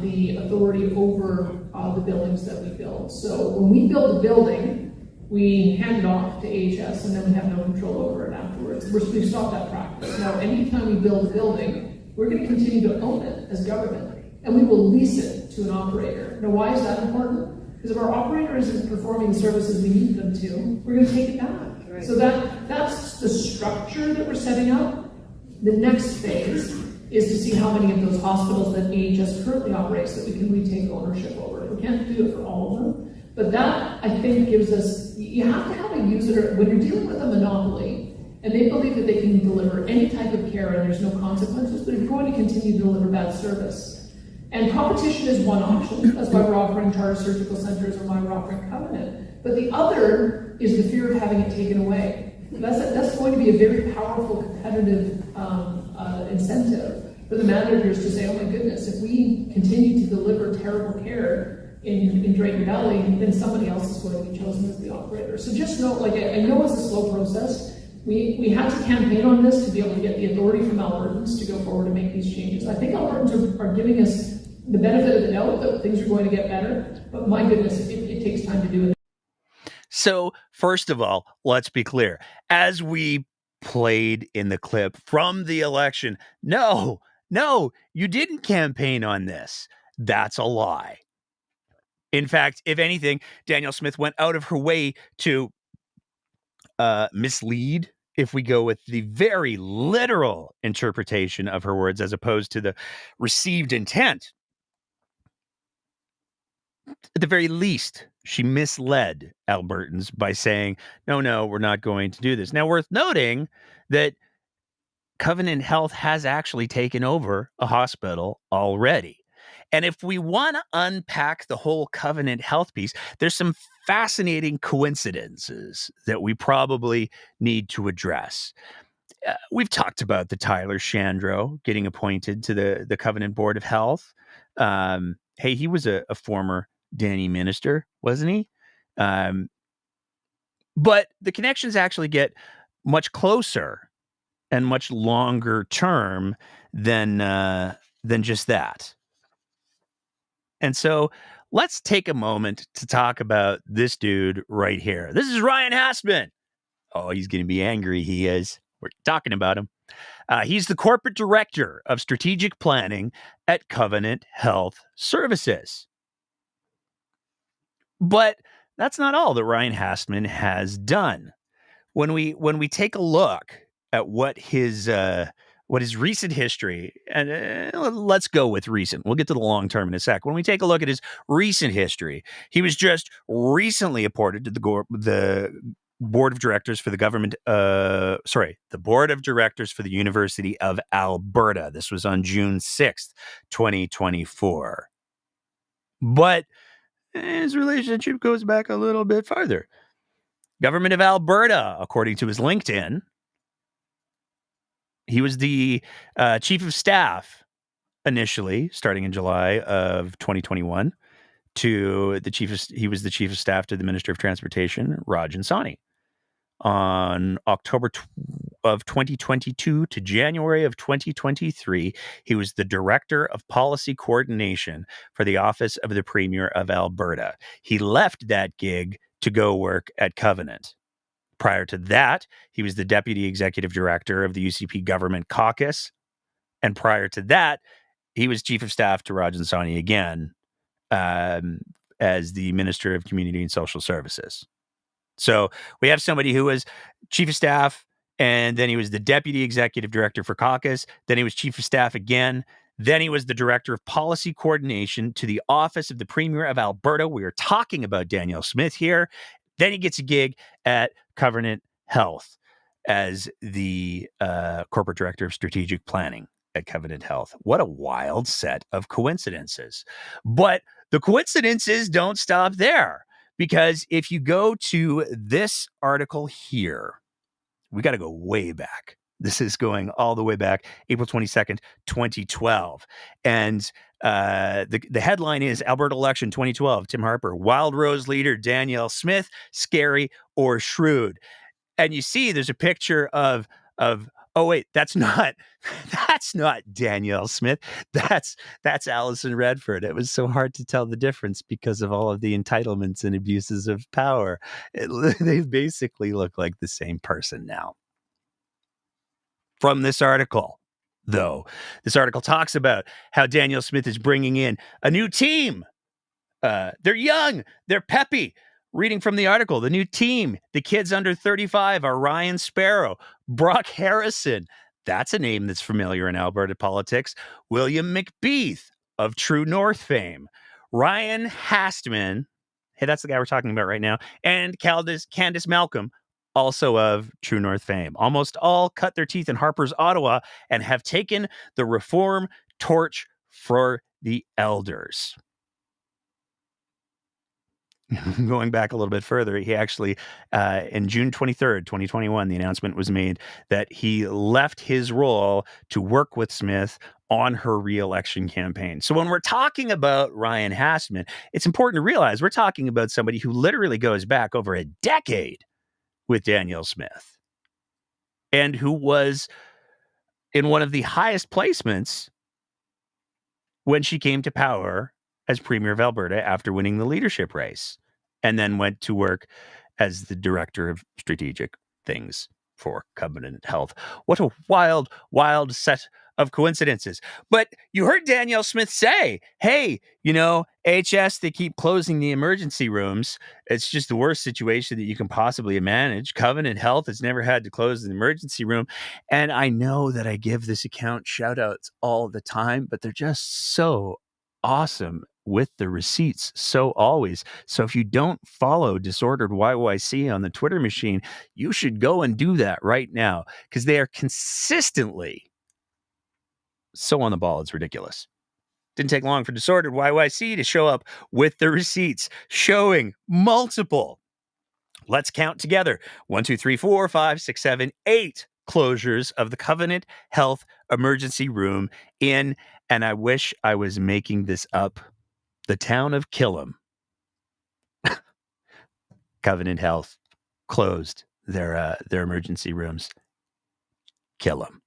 the authority over the buildings that we build. So when we build a building, we hand it off to AHS and then we have no control over it afterwards. We've stopped that practice. Now, anytime we build a building, we're going to continue to own it as government, and we will lease it to an operator. Now, why is that important? Because if our operator isn't performing the services we need them to, we're going to take it back. Right. So that's the structure that we're setting up. The next phase is to see how many of those hospitals that AHS currently operates that we can retake ownership over. We can't do it for all of them, but that, I think, gives us, you have to have a user, when you're dealing with a monopoly, and they believe that they can deliver any type of care and there's no consequences, but you're going to continue to deliver bad service. And competition is one option. That's why we're offering charter surgical centers and why we're offering Covenant. But the other is the fear of having it taken away. That's going to be a very powerful competitive incentive for the managers to say, oh my goodness, if we continue to deliver terrible care in Drayton Valley, then somebody else is going to be chosen as the operator. So just know, like, I know it's a slow process. We had to campaign on this to be able to get the authority from Albertans to go forward and make these changes. I think Albertans are giving us the benefit of the doubt that things are going to get better, but my goodness, it takes time to do it. So, first of all, let's be clear. As we played in the clip from the election, no, you didn't campaign on this. That's a lie. In fact, if anything, Danielle Smith went out of her way to mislead, if we go with the very literal interpretation of her words as opposed to the received intent. At the very least, she misled Albertans by saying, no, we're not going to do this. Now, worth noting that Covenant Health has actually taken over a hospital already. And if we want to unpack the whole Covenant Health piece, there's some fascinating coincidences that we probably need to address. We've talked about the Tyler Shandro getting appointed to the Covenant Board of Health. Hey, he was a former Danny minister, wasn't he? But the connections actually get much closer and much longer term than just that. And so let's take a moment to talk about this dude right here. This is Ryan Hassman. Oh, he's going to be angry. He is. We're talking about him. He's the corporate director of strategic planning at Covenant Health Services. But that's not all that Ryan Hassman has done. When we take a look at what his recent history, and let's go with recent. We'll get to the long term in a sec. When we take a look at his recent history, he was just recently appointed to the board of directors for the board of directors for the University of Alberta. This was on June 6th, 2024. But his relationship goes back a little bit farther. Government of Alberta, according to his LinkedIn, he was the chief of staff initially, starting in July of 2021, he was the chief of staff to the Minister of Transportation, Raj Ansani. on October of 2022 to January of 2023. He was the Director of Policy Coordination for the Office of the Premier of Alberta. He left that gig to go work at Covenant. Prior to that, he was the Deputy Executive Director of the UCP Government Caucus. And prior to that, he was Chief of Staff to Rajan Sawhney again, as the Minister of Community and Social Services. So we have somebody who was Chief of Staff, and then he was the Deputy Executive Director for Caucus. Then he was Chief of Staff again. Then he was the Director of Policy Coordination to the Office of the Premier of Alberta. We are talking about Danielle Smith here. Then he gets a gig at Covenant Health as the Corporate Director of Strategic Planning at Covenant Health. What a wild set of coincidences. But the coincidences don't stop there, because if you go to this article here, we got to go way back. This is going all the way back, April 22nd, 2012. And the headline is Alberta election 2012, Tim Harper, Wild Rose leader Danielle Smith, scary or shrewd. And you see there's a picture of oh wait, that's not Danielle Smith. That's Alison Redford. It was so hard to tell the difference because of all of the entitlements and abuses of power. They basically look like the same person now. From this article, though, this article talks about how Danielle Smith is bringing in a new team. They're young, they're peppy. Reading from the article, the new team, the kids under 35 are Ryan Sparrow, Brock Harrison, that's a name that's familiar in Alberta politics, William McBeath of True North fame, Ryan Hastman, hey, that's the guy we're talking about right now, and Candice Malcolm, also of True North fame. Almost all cut their teeth in Harper's Ottawa and have taken the reform torch for the elders. Going back a little bit further, he actually, in June 23rd, 2021, the announcement was made that he left his role to work with Smith on her re-election campaign. So when we're talking about Ryan Hastman, it's important to realize we're talking about somebody who literally goes back over a decade with Danielle Smith and who was in one of the highest placements when she came to power as Premier of Alberta after winning the leadership race, and then went to work as the Director of Strategic Things for Covenant Health. What a wild, wild set of coincidences. But you heard Danielle Smith say, hey, HS, they keep closing the emergency rooms. It's just the worst situation that you can possibly manage. Covenant Health has never had to close an emergency room. And I know that I give this account shout outs all the time, but they're just so awesome with the receipts. So always. So if you don't follow Disordered YYC on the Twitter machine, you should go and do that right now, because they are consistently so on the ball, it's ridiculous. Didn't take long for Disordered YYC to show up with the receipts showing multiple, let's count together, 1, 2, 3, 4, 5, 6, 7, 8 closures of the Covenant Health emergency room in, and I wish I was making this up, the town of Killam. Covenant Health closed their emergency rooms. Killam.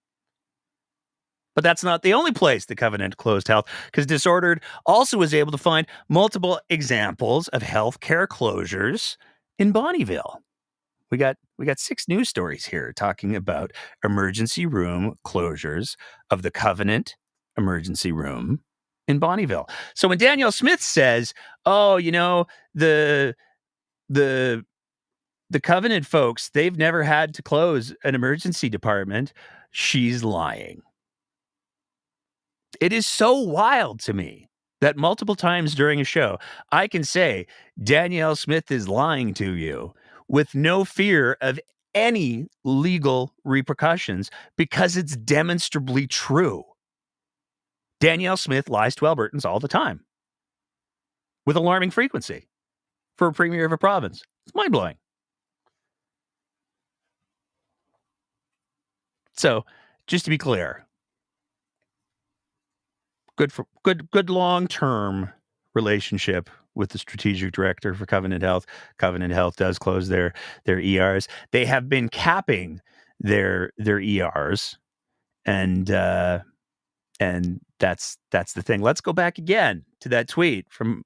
But that's not the only place the Covenant closed health, because Disordered also was able to find multiple examples of healthcare closures in Bonnyville. We got 6 news stories here talking about emergency room closures of the Covenant emergency room in Bonnyville. So when Danielle Smith says, "Oh, the Covenant folks, they've never had to close an emergency department," she's lying. It is so wild to me that multiple times during a show, I can say Danielle Smith is lying to you with no fear of any legal repercussions, because it's demonstrably true. Danielle Smith lies to Albertans all the time with alarming frequency for a premier of a province. It's mind-blowing. So, just to be clear, good long-term relationship with the strategic director for Covenant Health. Covenant Health does close their ERs. They have been capping their ERs, and that's the thing. Let's go back again to that tweet from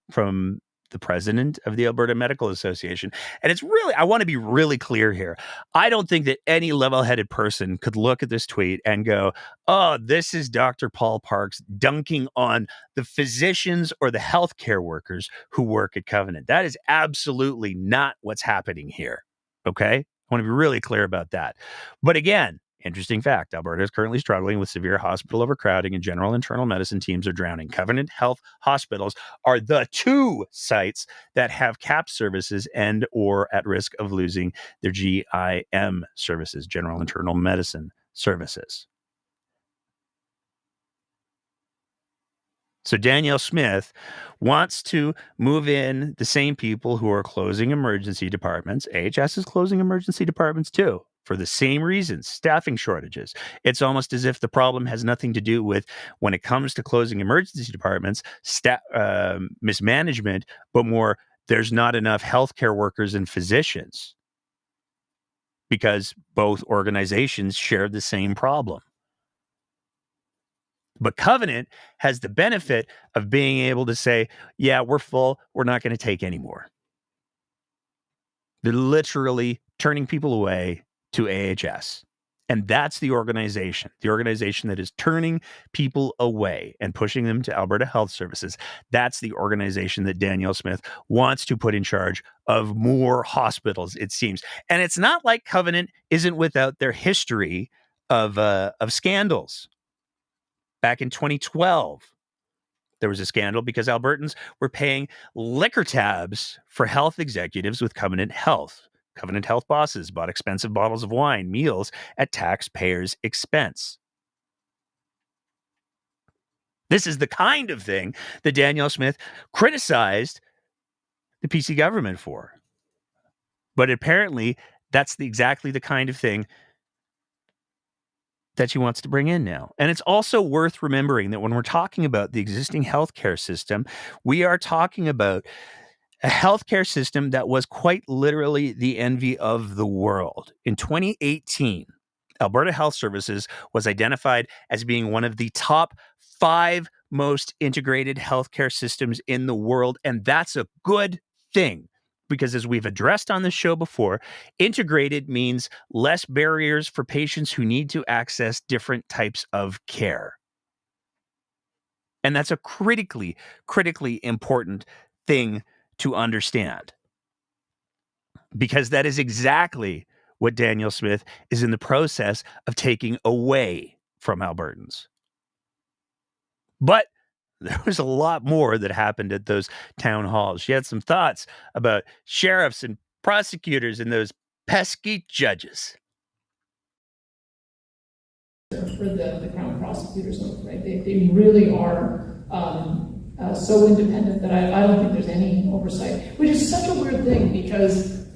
the president of the Alberta Medical Association. And it's really, I want to be really clear here. I don't think that any level-headed person could look at this tweet and go, oh, this is Dr. Paul Parks dunking on the physicians or the healthcare workers who work at Covenant. That is absolutely not what's happening here. Okay? I want to be really clear about that. But again, interesting fact, Alberta is currently struggling with severe hospital overcrowding, and general internal medicine teams are drowning. Covenant Health hospitals are the two sites that have capped services and or at risk of losing their GIM services, general internal medicine services. So Danielle Smith wants to move in the same people who are closing emergency departments. AHS is closing emergency departments too, for the same reasons, staffing shortages. It's almost as if the problem has nothing to do with, when it comes to closing emergency departments, mismanagement, but more, there's not enough healthcare workers and physicians, because both organizations share the same problem. But Covenant has the benefit of being able to say, yeah, we're full. We're not going to take any more. They're literally turning people away to AHS. And that's the organization that is turning people away and pushing them to Alberta Health Services. That's the organization that Danielle Smith wants to put in charge of more hospitals, it seems. And it's not like Covenant isn't without their history of scandals. Back in 2012, there was a scandal because Albertans were paying liquor tabs for health executives with Covenant Health. Covenant Health bosses bought expensive bottles of wine, meals at taxpayers' expense. This is the kind of thing that Danielle Smith criticized the PC government for. But apparently, that's exactly the kind of thing that she wants to bring in now. And it's also worth remembering that when we're talking about the existing healthcare system, we are talking about a healthcare system that was quite literally the envy of the world. In 2018, Alberta Health Services was identified as being one of the top 5 most integrated healthcare systems in the world. And that's a good thing, because as we've addressed on the show before, integrated means less barriers for patients who need to access different types of care. And that's a critically important thing to understand, because that is exactly what Danielle Smith is in the process of taking away from Albertans. But there was a lot more that happened at those town halls. She had some thoughts about sheriffs and prosecutors and those pesky judges. For the Crown prosecutors, right? They really are so independent that I don't think there's any oversight, which is such a weird thing, because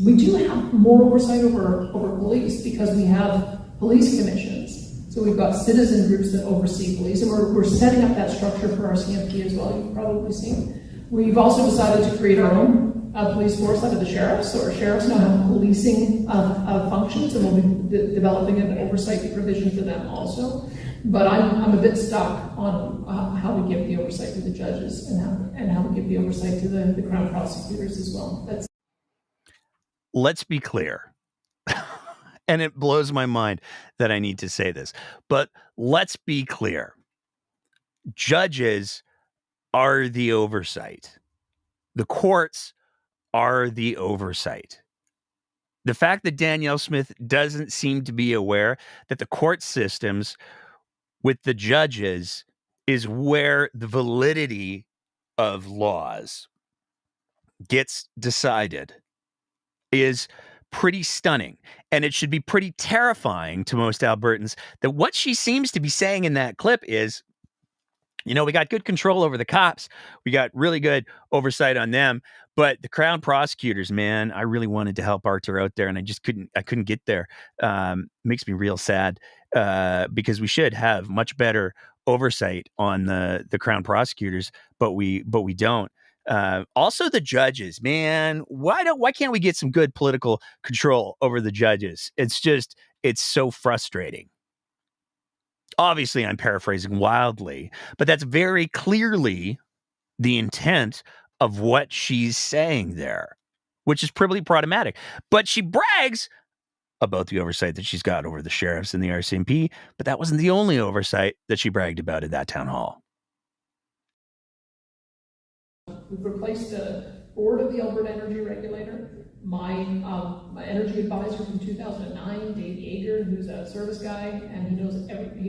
we do have more oversight over police, because we have police commissions. So we've got citizen groups that oversee police, and we're setting up that structure for our CMP as well, you've probably seen. We've also decided to create our own police force out of the sheriffs, so our sheriffs now have policing functions, and we'll be developing an oversight provision for them also. But I'm a bit stuck on how we give the oversight to the judges and how we give the oversight to the Crown prosecutors as well. Let's be clear. And it blows my mind that I need to say this, but let's be clear. Judges are the oversight. The courts are the oversight. The fact that Danielle Smith doesn't seem to be aware that the court systems with the judges is where the validity of laws gets decided is pretty stunning. And it should be pretty terrifying to most Albertans that what she seems to be saying in that clip is, you know, we got good control over the cops. We got really good oversight on them. But the Crown prosecutors, man, I really wanted to help Arthur out there, and I couldn't get there. Makes me real sad, because we should have much better oversight on the Crown prosecutors, but we don't. Also, the judges, man, why can't we get some good political control over the judges? It's so frustrating. Obviously, I'm paraphrasing wildly, but that's very clearly the intent of what she's saying there, which is pretty problematic. But she brags about the oversight that she's got over the sheriffs and the RCMP, but that wasn't the only oversight that she bragged about at that town hall. We've replaced the board of the Alberta Energy Regulator. My energy advisor from 2009, Dave Yeager, who's a service guy, and he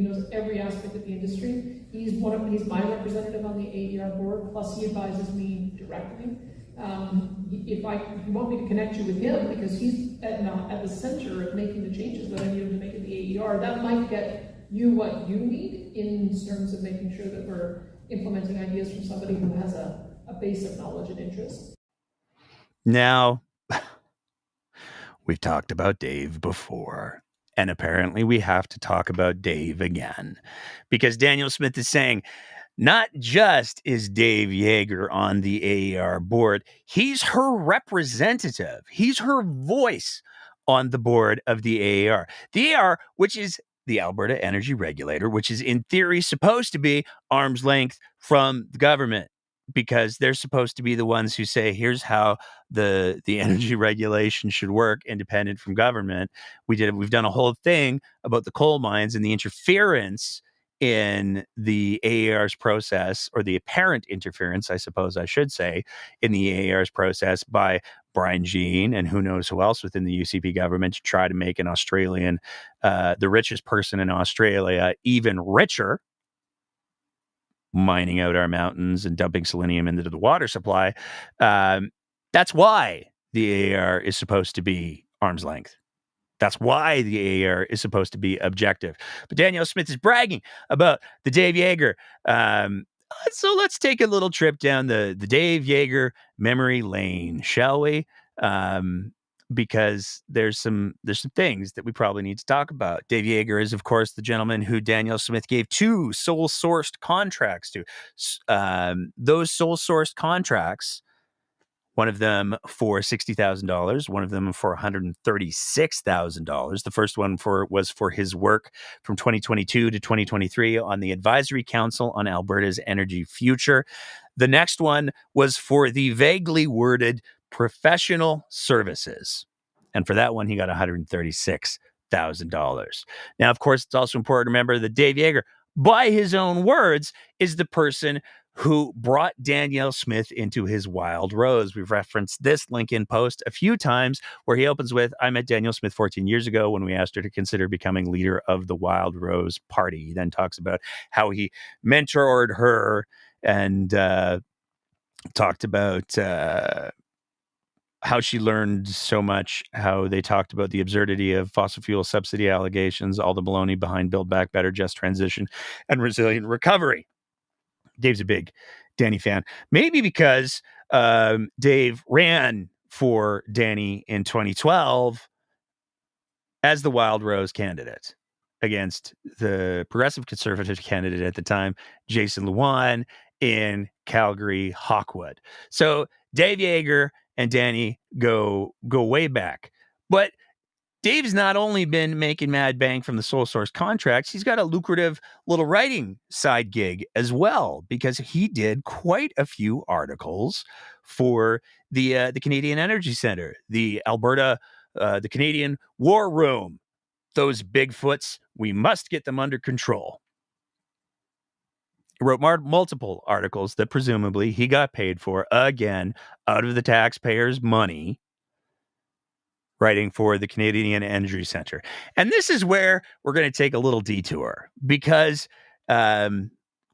knows every aspect of the industry. He's my representative on the AER board. Plus, he advises me directly. If you want me to connect you with him, because he's at the center of making the changes that I need him to make at the AER, that might get you what you need in terms of making sure that we're implementing ideas from somebody who has a base of knowledge and interest. Now, we've talked about Dave before, and apparently we have to talk about Dave again, because Danielle Smith is saying, not just is Dave Yeager on the AER board, he's her representative. He's her voice on the board of the AER. The AER, which is the Alberta Energy Regulator, which is in theory supposed to be arm's length from the government, because they're supposed to be the ones who say, here's how the energy regulation should work, independent from government. We've done a whole thing about the coal mines and the interference in the AER's process, or the apparent interference, I suppose I should say, in the AER's process by Brian Jean and who knows who else within the UCP government to try to make an Australian, the richest person in Australia, even richer, mining out our mountains and dumping selenium into the water supply. That's why the AER is supposed to be arm's length. That's why the AER is supposed to be objective. But Danielle Smith is bragging about the Dave Yeager. So let's take a little trip down the Dave Yeager memory lane, shall we? Because there's some things that we probably need to talk about. Dave Yeager is, of course, the gentleman who Danielle Smith gave 2 sole-sourced contracts to. Those sole-sourced contracts, one of them for $60,000, one of them for $136,000. The first one was for his work from 2022 to 2023 on the Advisory Council on Alberta's Energy Future. The next one was for the vaguely worded professional services. And for that one, he got $136,000. Now, of course, it's also important to remember that Dave Yeager, by his own words, is the person who brought Danielle Smith into his Wild Rose. We've referenced this LinkedIn post a few times where he opens with, I met Danielle Smith 14 years ago when we asked her to consider becoming leader of the Wild Rose Party. He then talks about how he mentored her and talked about how she learned so much, how they talked about the absurdity of fossil fuel subsidy allegations, all the baloney behind Build Back Better, Just Transition, and Resilient Recovery. Dave's a big Danny fan, maybe because Dave ran for Danny in 2012 as the Wild Rose candidate against the progressive conservative candidate at the time, Jason Luan, in Calgary, Hawkwood. So Dave Yeager and Danny go way back. But Dave's not only been making mad bank from the sole source contracts, he's got a lucrative little writing side gig as well, because he did quite a few articles for the Canadian Energy Centre, the Alberta, the Canadian War Room. Those Bigfoots, we must get them under control. He wrote multiple articles that presumably he got paid for, again, out of the taxpayers' money, writing for the Canadian Energy Centre. And this is where we're going to take a little detour, because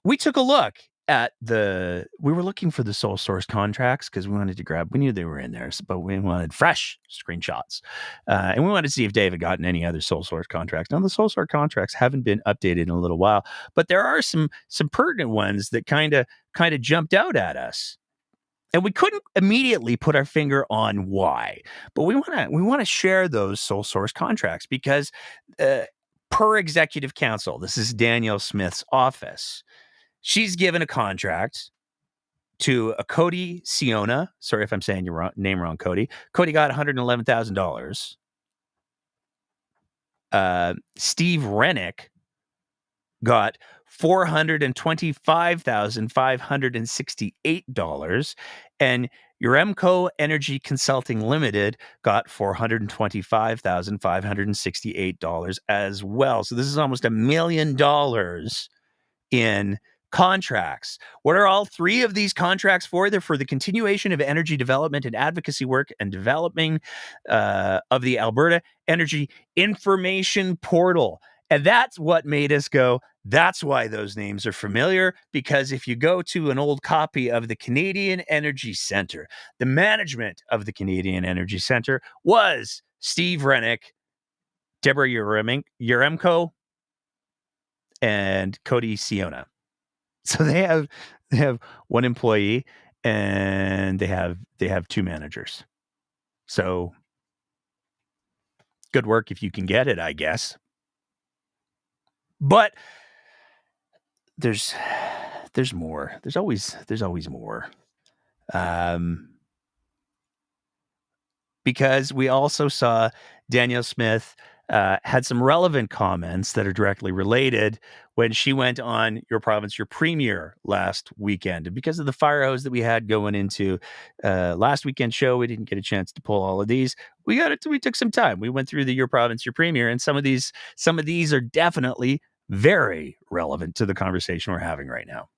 we took a look at we were looking for the sole source contracts because we knew they were in there, but we wanted fresh screenshots. And we wanted to see if Dave had gotten any other sole source contracts. Now, the sole source contracts haven't been updated in a little while, but there are some pertinent ones that kind of jumped out at us. And we couldn't immediately put our finger on why, but we want to share those sole source contracts because per executive council, this is Danielle Smith's office, she's given a contract to a Cody Siona. Sorry if I'm saying your name wrong, Cody. Cody got $111,000. Steve Rennick got $425,568, and Uremco Energy Consulting Limited got $425,568 as well. So this is almost $1 million in contracts. What are all three of these contracts for? They're for the continuation of energy development and advocacy work and developing of the Alberta Energy Information Portal. And that's what made us go, that's why those names are familiar, because if you go to an old copy of the Canadian Energy Centre, the management of the Canadian Energy Centre was Steve Rennick, Deborah Uremko, and Cody Siona. So they have one employee and they have two managers. So good work if you can get it, I guess. But there's more. There's always more. Because we also saw Danielle Smith had some relevant comments that are directly related when she went on Your Province, Your Premier last weekend. And because of the fire hose that we had going into last weekend show, we didn't get a chance to pull all of these. We took some time. We went through the Your Province, Your Premier, and some of these are definitely very relevant to the conversation we're having right now.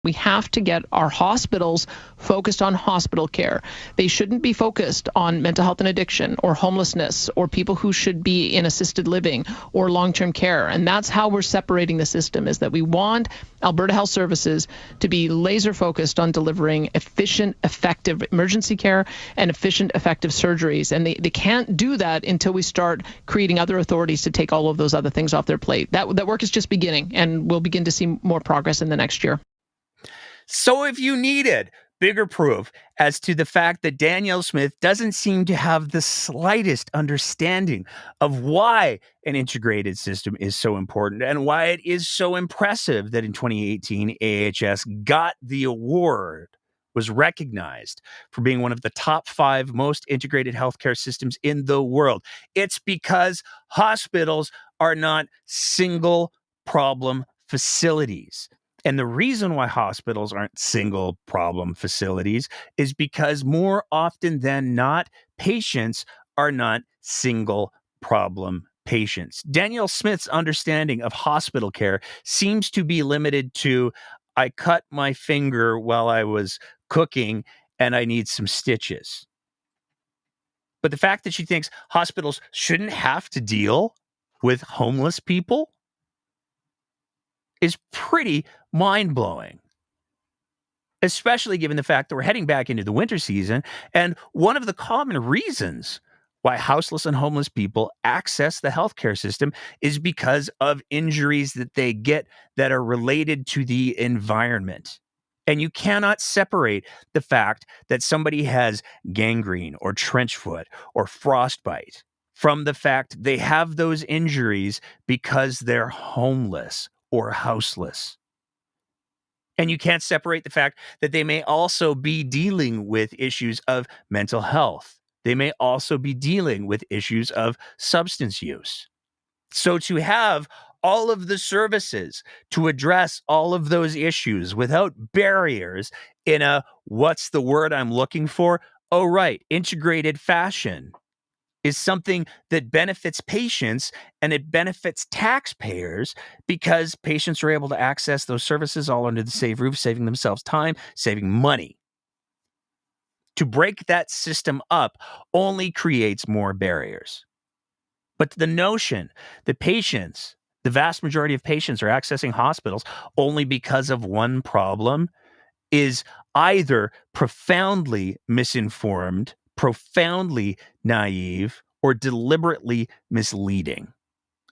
We have to get our hospitals focused on hospital care. They shouldn't be focused on mental health and addiction or homelessness or people who should be in assisted living or long-term care. And that's how we're separating the system, is that we want Alberta Health Services to be laser focused on delivering efficient, effective emergency care and efficient, effective surgeries. And they can't do that until we start creating other authorities to take all of those other things off their plate. That work is just beginning, and we'll begin to see more progress in the next year. So if you needed bigger proof as to the fact that Danielle Smith doesn't seem to have the slightest understanding of why an integrated system is so important and why it is so impressive that in 2018, AHS got the award, was recognized for being one of the top 5 most integrated healthcare systems in the world. It's because hospitals are not single problem facilities. And the reason why hospitals aren't single problem facilities is because more often than not, patients are not single problem patients. Danielle Smith's understanding of hospital care seems to be limited to, I cut my finger while I was cooking and I need some stitches. But the fact that she thinks hospitals shouldn't have to deal with homeless people is pretty mind-blowing, especially given the fact that we're heading back into the winter season. And one of the common reasons why houseless and homeless people access the healthcare system is because of injuries that they get that are related to the environment. And you cannot separate the fact that somebody has gangrene or trench foot or frostbite from the fact they have those injuries because they're homeless or houseless. And you can't separate the fact that they may also be dealing with issues of mental health. They may also be dealing with issues of substance use. So to have all of the services to address all of those issues without barriers in a, what's the word I'm looking for? Oh, right, integrated fashion is something that benefits patients and it benefits taxpayers because patients are able to access those services all under the same roof, saving themselves time, saving money. To break that system up only creates more barriers. But the notion that patients, the vast majority of patients, are accessing hospitals only because of one problem is either profoundly misinformed, profoundly naive, or deliberately misleading.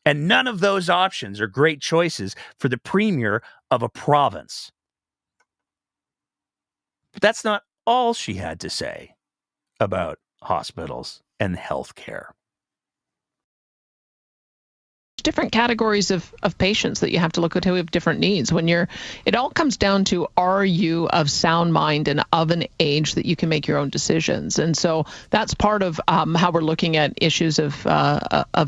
And none of those options are great choices for the premier of a province. But that's not all she had to say about hospitals and healthcare. different categories of patients that you have to look at who have different needs. It all comes down to, are you of sound mind and of an age that you can make your own decisions? And so that's part of how we're looking at issues of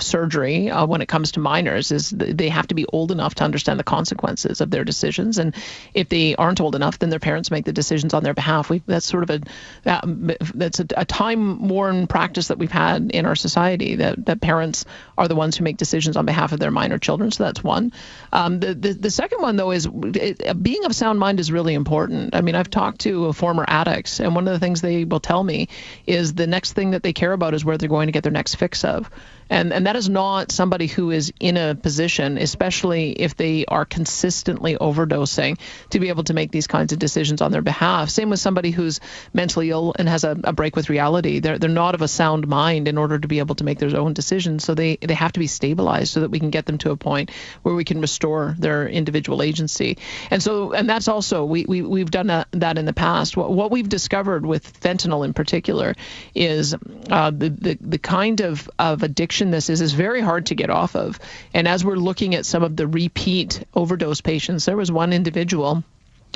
surgery when it comes to minors, is they have to be old enough to understand the consequences of their decisions. And if they aren't old enough, then their parents make the decisions on their behalf. That's sort of a time-worn practice that we've had in our society, that parents are the ones who make decisions on behalf of their minor children. So that's one. The second one, though, is being of sound mind is really important. I mean, I've talked to former addicts, and one of the things they will tell me is the next thing that they care about is where they're going to get their next fix of. And that is not somebody who is in a position, especially if they are consistently overdosing, to be able to make these kinds of decisions on their behalf. Same with somebody who's mentally ill and has a break with reality. They're not of a sound mind in order to be able to make their own decisions. So they have to be stabilized so that we can get them to a point where we can restore their individual agency. And that's also, we've done that in the past. What we've discovered with fentanyl in particular is the kind of addiction this is very hard to get off of. And as we're looking at some of the repeat overdose patients, there was one individual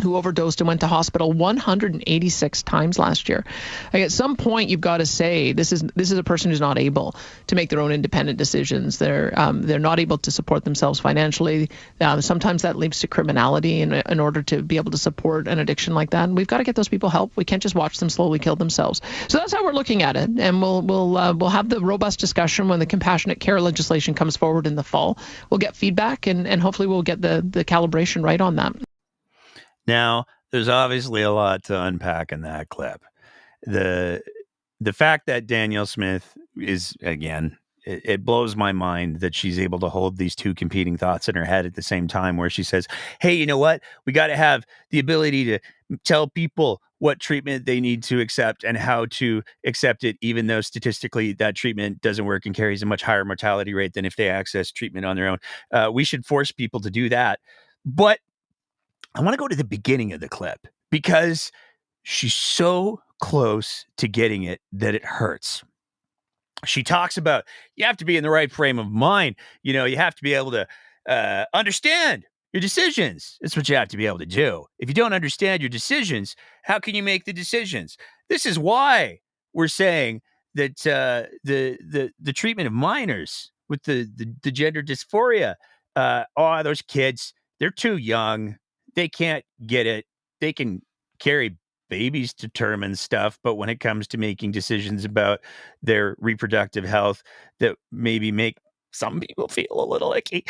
who overdosed and went to hospital 186 times last year. Like, at some point, you've got to say this is a person who's not able to make their own independent decisions. They're not able to support themselves financially. Sometimes that leads to criminality in order to be able to support an addiction like that. And we've got to get those people help. We can't just watch them slowly kill themselves. So that's how we're looking at it. And we'll have the robust discussion when the compassionate care legislation comes forward in the fall. We'll get feedback and hopefully we'll get the calibration right on that. Now, there's obviously a lot to unpack in that clip. The fact that Danielle Smith is, again, it blows my mind that she's able to hold these two competing thoughts in her head at the same time, where she says, hey, you know what? We got to have the ability to tell people what treatment they need to accept and how to accept it, even though statistically that treatment doesn't work and carries a much higher mortality rate than if they access treatment on their own. We should force people to do that. But I want to go to the beginning of the clip because she's so close to getting it that it hurts. She talks about you have to be in the right frame of mind. You know, you have to be able to understand your decisions. That's what you have to be able to do. If you don't understand your decisions, how can you make the decisions? This is why we're saying that the treatment of minors with the gender dysphoria, those kids, they're too young. They can't get it. They can carry babies to term and stuff, but when it comes to making decisions about their reproductive health that maybe make some people feel a little icky,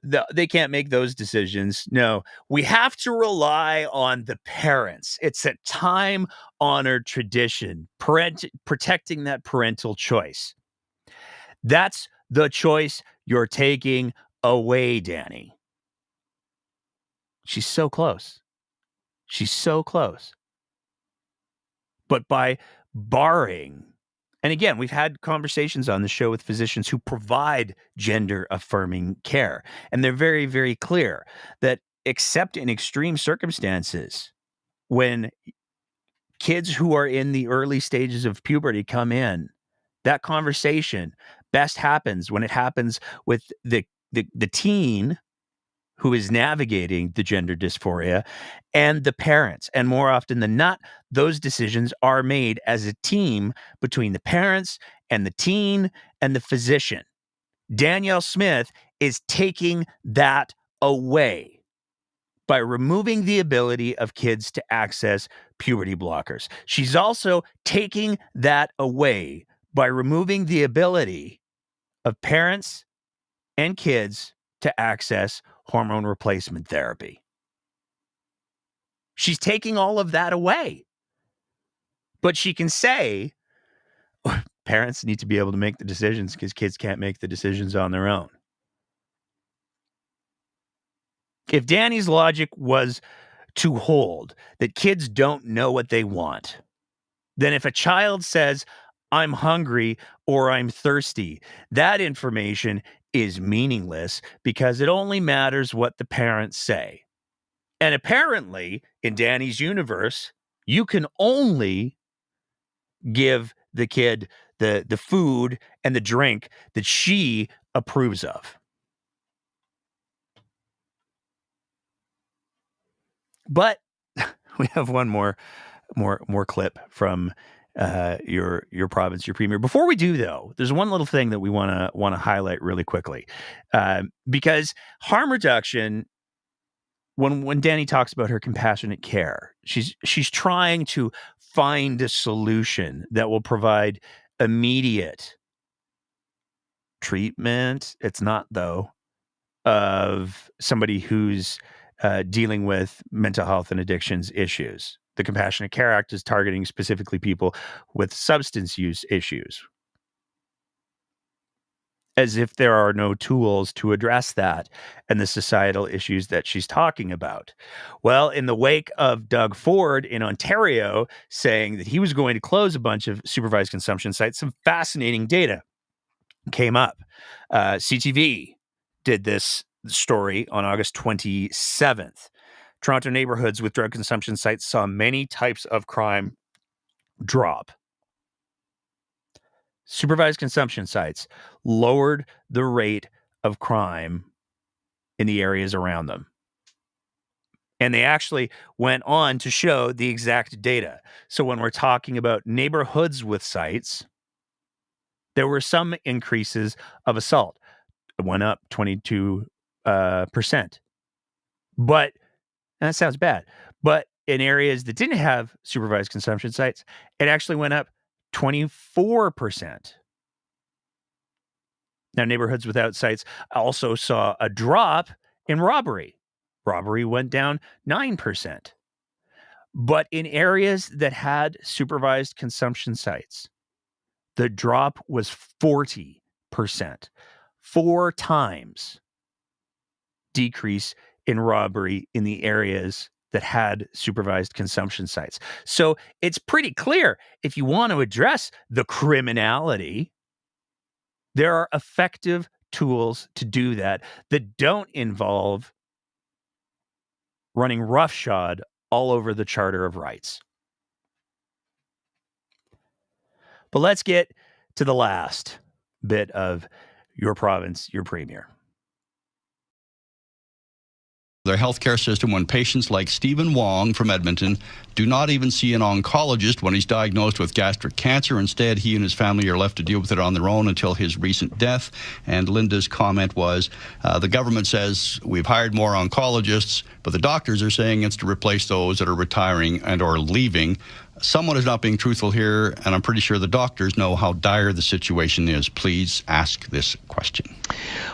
they can't make those decisions. No, we have to rely on the parents. It's a time-honored tradition, protecting that parental choice. That's the choice you're taking away, Danny. She's so close. She's so close. But by barring, and again, we've had conversations on the show with physicians who provide gender-affirming care, and they're very, very clear that except in extreme circumstances, when kids who are in the early stages of puberty come in, that conversation best happens when it happens with the teen who is navigating the gender dysphoria and the parents. And more often than not, those decisions are made as a team between the parents and the teen and the physician. Danielle Smith is taking that away by removing the ability of kids to access puberty blockers. She's also taking that away by removing the ability of parents and kids to access hormone replacement therapy. She's taking all of that away. But she can say, parents need to be able to make the decisions because kids can't make the decisions on their own. If Danny's logic was to hold that kids don't know what they want, then if a child says, I'm hungry or I'm thirsty, that information is meaningless because it only matters what the parents say. And apparently, in Danny's universe, you can only give the kid the food and the drink that she approves of. But we have one more clip from your province, your premier. Before we do, though, there's one little thing that we want to highlight really quickly, because harm reduction. When Dani talks about her compassionate care, she's trying to find a solution that will provide immediate treatment. It's not, though, of somebody who's dealing with mental health and addictions issues. The Compassionate Care Act is targeting specifically people with substance use issues, as if there are no tools to address that and the societal issues that she's talking about. Well, in the wake of Doug Ford in Ontario saying that he was going to close a bunch of supervised consumption sites, some fascinating data came up. CTV did this story on August 27th. Toronto neighborhoods with drug consumption sites saw many types of crime drop. Supervised consumption sites lowered the rate of crime in the areas around them. And they actually went on to show the exact data. So when we're talking about neighborhoods with sites, there were some increases of assault. It went up 22%. But, and that sounds bad, but in areas that didn't have supervised consumption sites, it actually went up 24%. Now, neighborhoods without sites also saw a drop in robbery. Robbery went down 9%. But in areas that had supervised consumption sites, the drop was 40%. 4 times decrease in robbery in the areas that had supervised consumption sites. So it's pretty clear, if you want to address the criminality, there are effective tools to do that don't involve running roughshod all over the Charter of Rights. But let's get to the last bit of your province, your premier. Their healthcare system when patients like Stephen Wong from Edmonton do not even see an oncologist when he's diagnosed with gastric cancer. Instead, he and his family are left to deal with it on their own until his recent death. And Linda's comment was, the government says we've hired more oncologists, but the doctors are saying it's to replace those that are retiring and or leaving. Someone is not being truthful here, and I'm pretty sure the doctors know how dire the situation is. Please ask this question.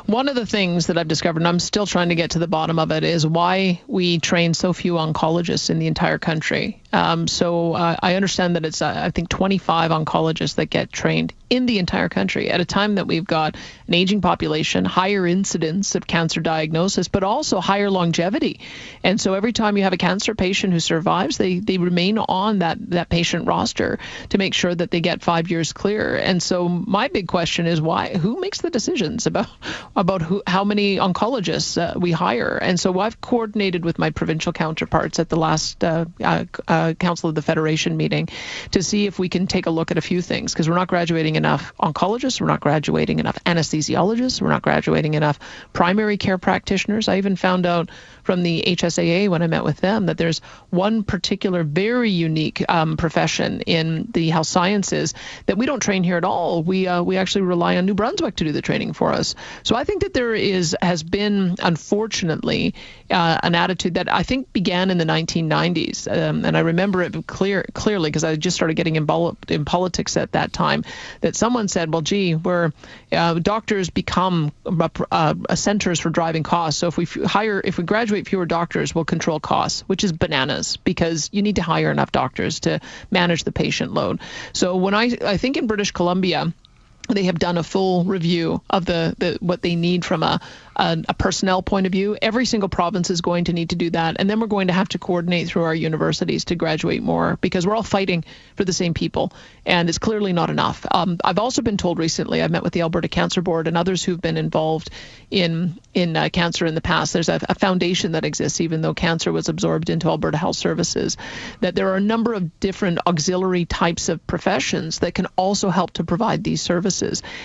One of the things that I've discovered, and I'm still trying to get to the bottom of it, is why we train so few oncologists in the entire country. So I understand that it's, I think, 25 oncologists that get trained in the entire country at a time that we've got an aging population, higher incidence of cancer diagnosis, but also higher longevity. And so every time you have a cancer patient who survives, they remain on that patient roster to make sure that they get 5 years clear. And so my big question is who makes the decisions about how many oncologists we hire? And so I've coordinated with my provincial counterparts at the last Council of the Federation meeting to see if we can take a look at a few things, because we're not graduating enough oncologists, we're not graduating enough anesthesiologists, we're not graduating enough primary care practitioners. I even found out from the HSAA when I met with them that there's one particular very unique profession in the health sciences that we don't train here at all. We actually rely on New Brunswick to do the training for us. So I think that there has been, unfortunately, an attitude that I think began in the 1990s. And I remember it clearly because I just started getting in politics at that time, that someone said, well, gee, doctors become centers for driving costs. So if we graduate fewer doctors, we'll control costs, which is bananas, because you need to hire enough doctors to manage the patient load. So when I think in British Columbia, they have done a full review of what they need from a personnel point of view. Every single province is going to need to do that. And then we're going to have to coordinate through our universities to graduate more, because we're all fighting for the same people. And it's clearly not enough. I've also been told recently, I've met with the Alberta Cancer Board and others who've been involved in cancer in the past. There's a foundation that exists, even though cancer was absorbed into Alberta Health Services, that there are a number of different auxiliary types of professions that can also help to provide these services.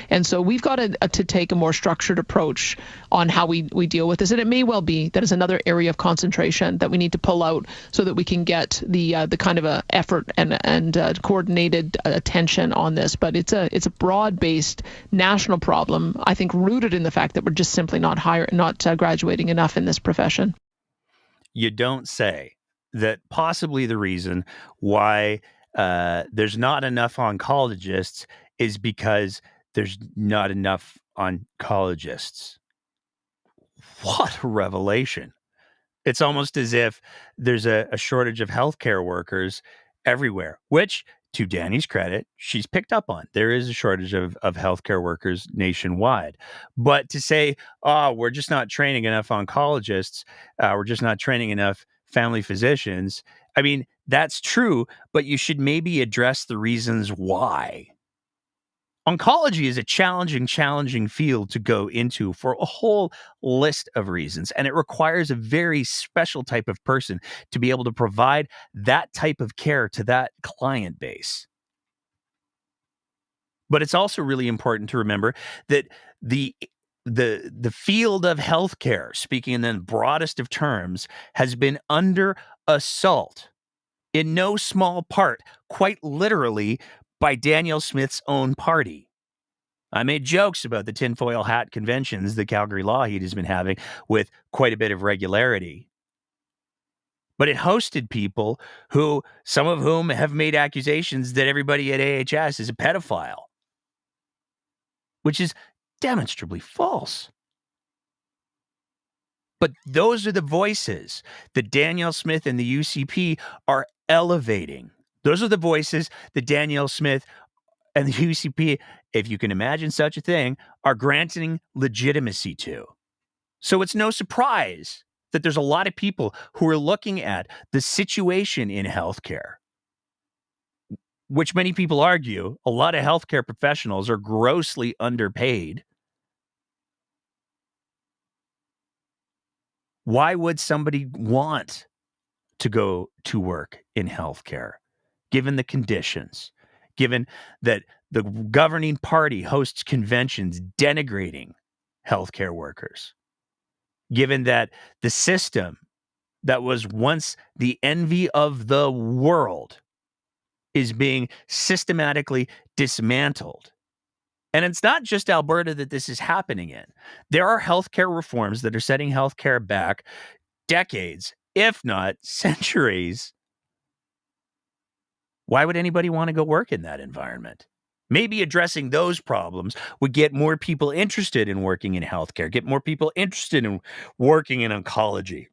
And so we've got to take a more structured approach on on how we deal with this. And it may well be that is another area of concentration that we need to pull out so that we can get the kind of a effort and coordinated attention on this. But it's a broad-based national problem, I think, rooted in the fact that we're just simply not graduating enough in this profession. You don't say. That possibly the reason why there's not enough oncologists is because there's not enough oncologists. What a revelation. It's almost as if there's a shortage of healthcare workers everywhere, which, to Danny's credit, she's picked up on. There is a shortage of healthcare workers nationwide. But to say, oh, we're just not training enough oncologists, we're just not training enough family physicians. I mean, that's true, but you should maybe address the reasons why. Oncology is a challenging field to go into for a whole list of reasons, and it requires a very special type of person to be able to provide that type of care to that client base. But it's also really important to remember that the field of healthcare, speaking in the broadest of terms, has been under assault in no small part, quite literally, by Danielle Smith's own party. I made jokes about the tinfoil hat conventions that Calgary Law Heat has been having with quite a bit of regularity. But it hosted people who, some of whom have made accusations that everybody at AHS is a pedophile, which is demonstrably false. But those are the voices that Danielle Smith and the UCP are elevating. Those are the voices that Danielle Smith and the UCP, if you can imagine such a thing, are granting legitimacy to. So it's no surprise that there's a lot of people who are looking at the situation in healthcare, which many people argue a lot of healthcare professionals are grossly underpaid. Why would somebody want to go to work in healthcare, given the conditions, given that the governing party hosts conventions denigrating healthcare workers, given that the system that was once the envy of the world is being systematically dismantled? And it's not just Alberta that this is happening in. There are healthcare reforms that are setting healthcare back decades, if not centuries. Why would anybody want to go work in that environment? Maybe addressing those problems would get more people interested in working in healthcare, get more people interested in working in oncology,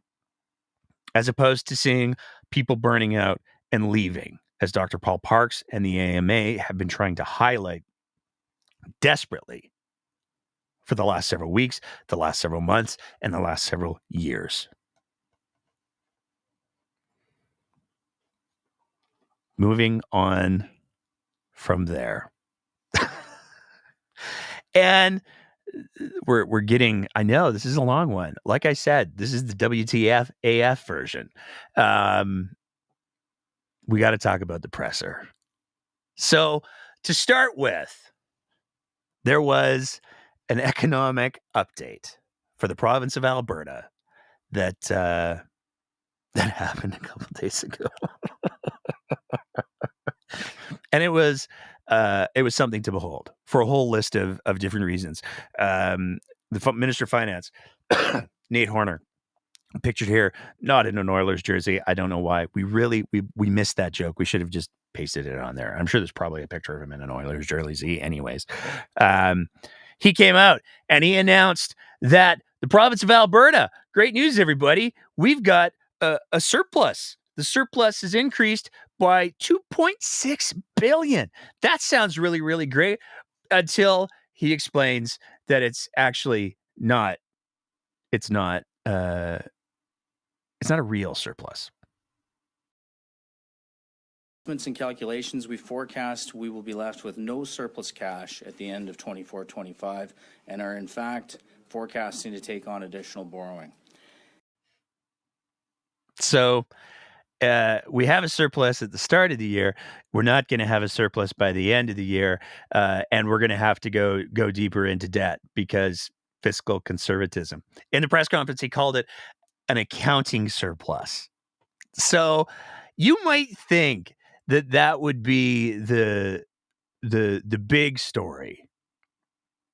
as opposed to seeing people burning out and leaving, as Dr. Paul Parks and the AMA have been trying to highlight desperately for the last several weeks, the last several months, and the last several years. Moving on from there. And we're getting, I know this is a long one. Like I said, this is the WTF AF version. We got to talk about the presser. So to start with, there was an economic update for the province of Alberta that happened a couple of days ago. And it was something to behold for a whole list of different reasons. The Minister of Finance, Nate Horner, pictured here, not in an Oilers jersey. I don't know why. We missed that joke. We should have just pasted it on there. I'm sure there's probably a picture of him in an Oilers jersey anyways. He came out and he announced that the province of Alberta, great news, everybody, we've got a surplus. The surplus is increased by $2.6 billion. That sounds really, really great until he explains that it's actually not. It's not a real surplus. And calculations, we forecast we will be left with no surplus cash at the end of 24-25 and are in fact forecasting to take on additional borrowing. So we have a surplus at the start of the year. We're not going to have a surplus by the end of the year, and we're going to have to go deeper into debt because fiscal conservatism. In the press conference, he called it an accounting surplus. So you might think that would be the big story.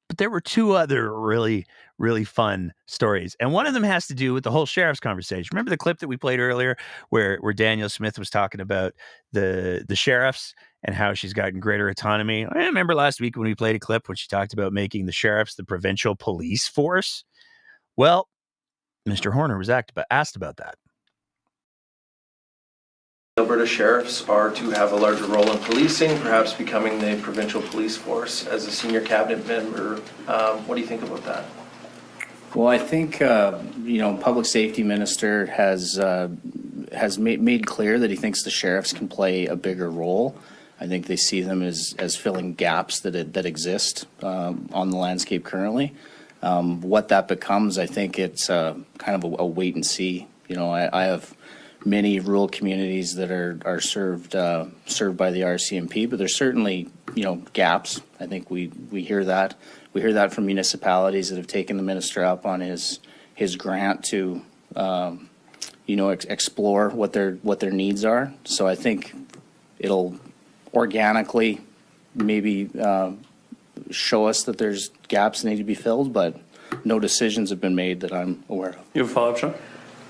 But there were two other really, really fun stories. And one of them has to do with the whole sheriff's conversation. Remember the clip that we played earlier where Danielle Smith was talking about the sheriffs and how she's gotten greater autonomy? I remember last week when we played a clip when she talked about making the sheriffs the provincial police force. Well, Mr. Horner was asked about that. Alberta sheriffs are to have a larger role in policing, perhaps becoming the provincial police force. As a senior cabinet member, what do you think about that? Well, I think public safety minister has made clear that he thinks the sheriffs can play a bigger role. I think they see them as filling gaps that exist on the landscape currently. What that becomes, I think it's kind of a wait and see. I have many rural communities that are served by the RCMP, but there's certainly gaps. I think we hear that. We hear that from municipalities that have taken the minister up on his grant to explore what their needs are. So I think it'll organically maybe show us that there's gaps that need to be filled, but no decisions have been made that I'm aware of. You have a follow-up, Sean?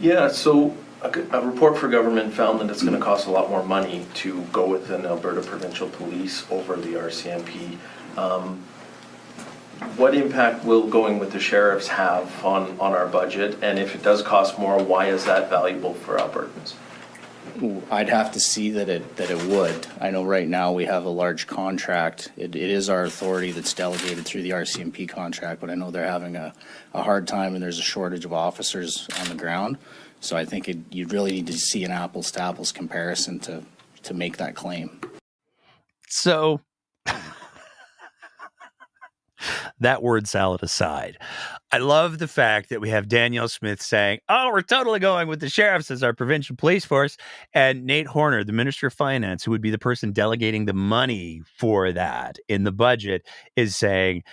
Yeah, so a report for government found that it's going to cost a lot more money to go with an Alberta provincial police over the RCMP. What impact will going with the sheriffs have on our budget? And if it does cost more, why is that valuable for Albertans? I'd have to see that it would. I know right now we have a large contract. It is our authority that's delegated through the RCMP contract, but I know they're having a hard time and there's a shortage of officers on the ground. So I think you'd really need to see an apples to apples comparison to make that claim. So that word salad aside, I love the fact that we have Danielle Smith saying, oh, we're totally going with the sheriffs as our provincial police force. And Nate Horner, the Minister of Finance, who would be the person delegating the money for that in the budget, is saying,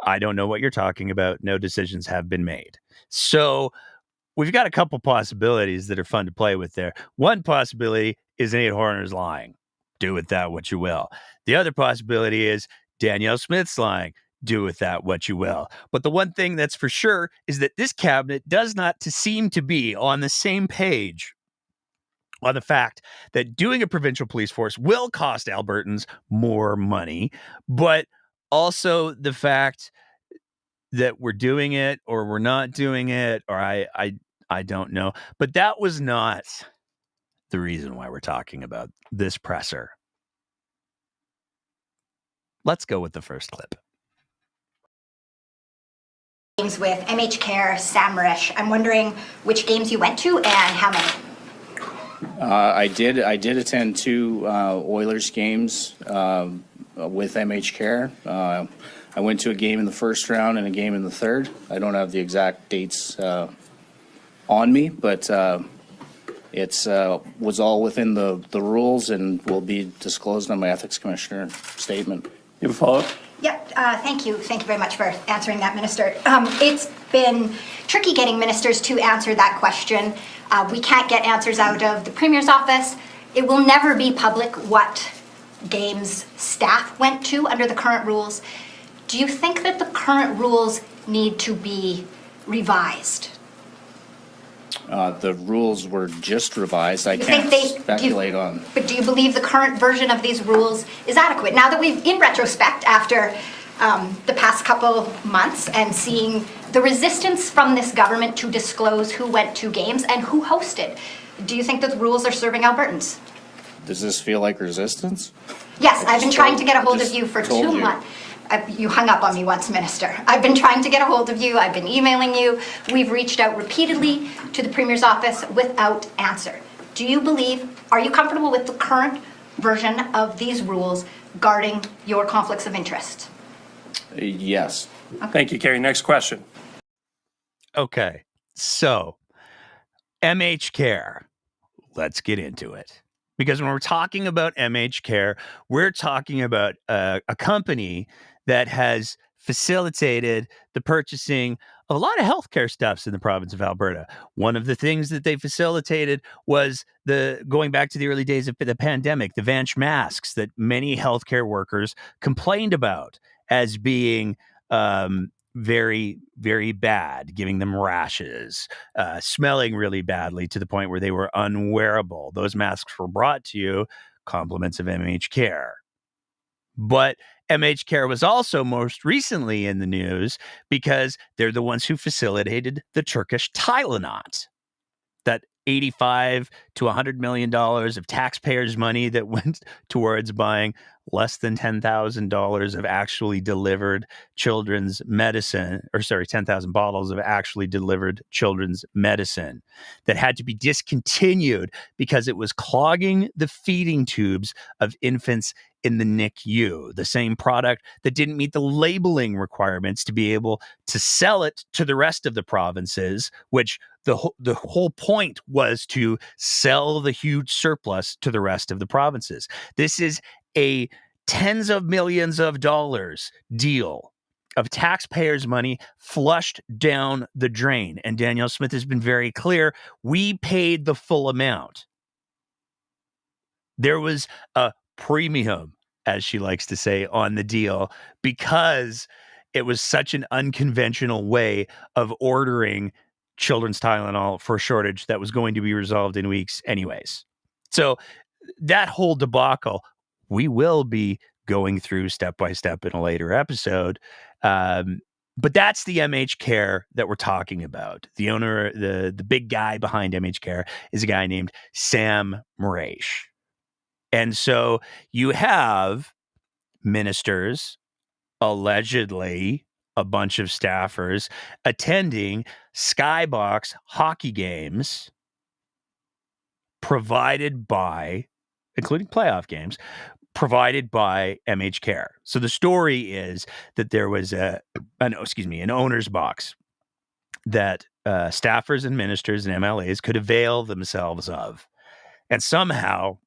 I don't know what you're talking about. No decisions have been made. So we've got a couple possibilities that are fun to play with there. One possibility is Nate Horner's lying. Do with that what you will. The other possibility is Danielle Smith's lying. Do with that what you will. But the one thing that's for sure is that this cabinet does not seem to be on the same page on the fact that doing a provincial police force will cost Albertans more money, but also the fact that we're doing it or we're not doing it, or I don't know. But that was not the reason why we're talking about this presser. Let's go with the first clip. Games with MH Care, Samrish. I'm wondering which games you went to and how many. I did attend two Oilers games with MH Care. I went to a game in the first round and a game in the third. I don't have the exact dates on me, but it's was all within the rules and will be disclosed on my ethics commissioner statement. You have a follow-up? Yep, thank you. Thank you very much for answering that, Minister. It's been tricky getting ministers to answer that question. We can't get answers out of the Premier's office. It will never be public what games staff went to under the current rules. Do you think that the current rules need to be revised? The rules were just revised. I You can't think they- speculate on. But do you believe the current version of these rules is adequate? Now that we've, in retrospect, after the past couple months and seeing the resistance from this government to disclose who went to games and who hosted, do you think that the rules are serving Albertans? Does this feel like resistance? Yes, I've been trying to get a hold of you for told 2 you. months. You hung up on me once, Minister. I've been trying to get a hold of you. I've been emailing you. We've reached out repeatedly to the Premier's office without answer. Do you believe, are you comfortable with the current version of these rules guarding your conflicts of interest? Yes. Thank you, Carrie. Next question. Okay, so MH Care, let's get into it. Because when we're talking about MH Care, we're talking about a company that has facilitated the purchasing of a lot of healthcare stuffs in the province of Alberta. One of the things that they facilitated was going back to the early days of the pandemic, the Vanch masks that many healthcare workers complained about as being very, very bad, giving them rashes, smelling really badly to the point where they were unwearable. Those masks were brought to you, compliments of MH Care. But MH Care was also most recently in the news because they're the ones who facilitated the Turkish Tylenot, that $85 to $100 million of taxpayers' money that went towards buying less than $10,000 of actually delivered children's medicine, 10,000 bottles of actually delivered children's medicine that had to be discontinued because it was clogging the feeding tubes of infants in the NICU, the same product that didn't meet the labeling requirements to be able to sell it to the rest of the provinces, which the whole point was to sell the huge surplus to the rest of the provinces. This is a tens of millions of dollars deal of taxpayers' money flushed down the drain. And Danielle Smith has been very clear. We paid the full amount. There was a premium, as she likes to say, on the deal because it was such an unconventional way of ordering children's Tylenol for a shortage that was going to be resolved in weeks anyways. So that whole debacle, we will be going through step by step in a later episode. But that's the MH Care that we're talking about. The owner, the big guy behind MH Care is a guy named Sam Mraish. And so you have ministers, allegedly a bunch of staffers, attending Skybox hockey games provided by, including playoff games, provided by MH Care. So the story is that there was an owner's box that staffers and ministers and MLAs could avail themselves of. And somehow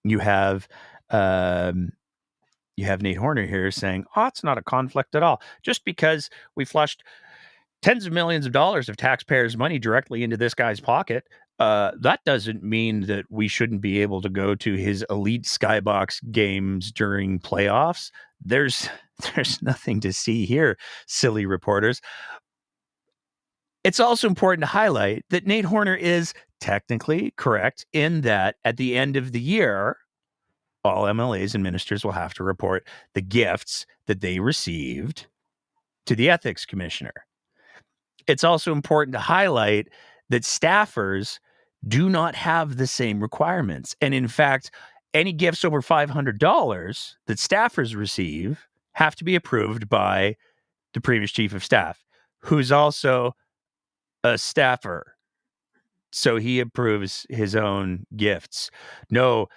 you have Nate Horner here saying, it's not a conflict at all. Just because we flushed tens of millions of dollars of taxpayers' money directly into this guy's pocket, that doesn't mean that we shouldn't be able to go to his elite Skybox games during playoffs. There's nothing to see here, silly reporters. It's also important to highlight that Nate Horner is technically correct in that at the end of the year, all MLAs and ministers will have to report the gifts that they received to the ethics commissioner. It's also important to highlight that staffers do not have the same requirements. And in fact, any gifts over $500 that staffers receive have to be approved by the previous chief of staff, who's also a staffer. So he approves his own gifts. No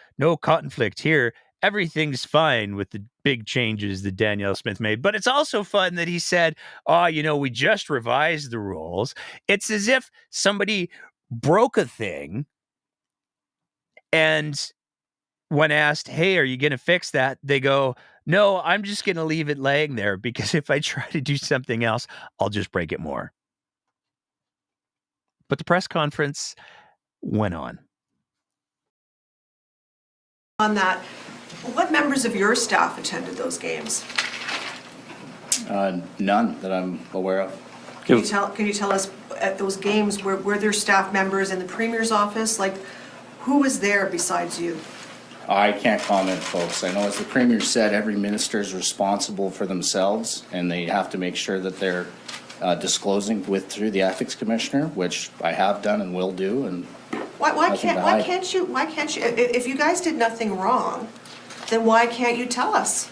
conflict here. Everything's fine with the big changes that Danielle Smith made. But it's also fun that he said, we just revised the rules. It's as if somebody broke a thing and when asked, hey, are you going to fix that? They go, no, I'm just going to leave it laying there because if I try to do something else, I'll just break it more. But the press conference went on. On that, what members of your staff attended those games? None that I'm aware of. Can you tell us at those games, were there staff members in the Premier's office? Like, who was there besides you? I can't comment, folks. I know, as the Premier said, every minister is responsible for themselves, and they have to make sure that they're disclosing through the ethics commissioner, which I have done and will do. And why can't you? If you guys did nothing wrong, then why can't you tell us?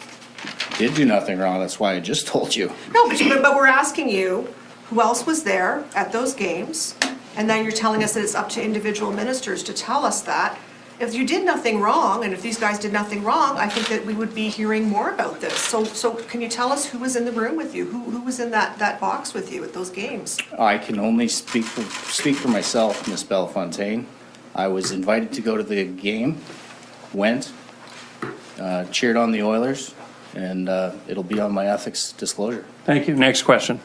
Did do nothing wrong. That's why I just told you. No, but we're asking you who else was there at those games, and now you're telling us that it's up to individual ministers to tell us that. If you did nothing wrong, and if these guys did nothing wrong, I think that we would be hearing more about this. So can you tell us who was in the room with you? Who was in that box with you at those games? I can only speak for myself, Ms. Bellefontaine. I was invited to go to the game, went, cheered on the Oilers, and it'll be on my ethics disclosure. Thank you. Next question.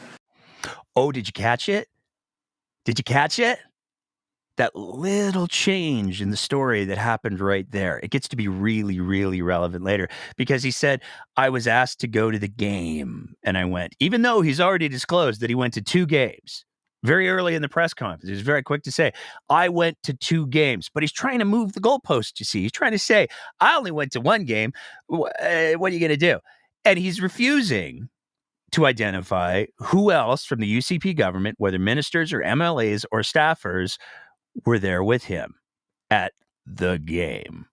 Oh, did you catch it? Did you catch it? That little change in the story that happened right there. It gets to be really, really relevant later because he said, I was asked to go to the game and I went, even though he's already disclosed that he went to 2 games very early in the press conference. He was very quick to say, I went to 2 games, but he's trying to move the goalpost. You see, he's trying to say, I only went to 1 game. What are you going to do? And he's refusing to identify who else from the UCP government, whether ministers or MLAs or staffers, were there with him at the game.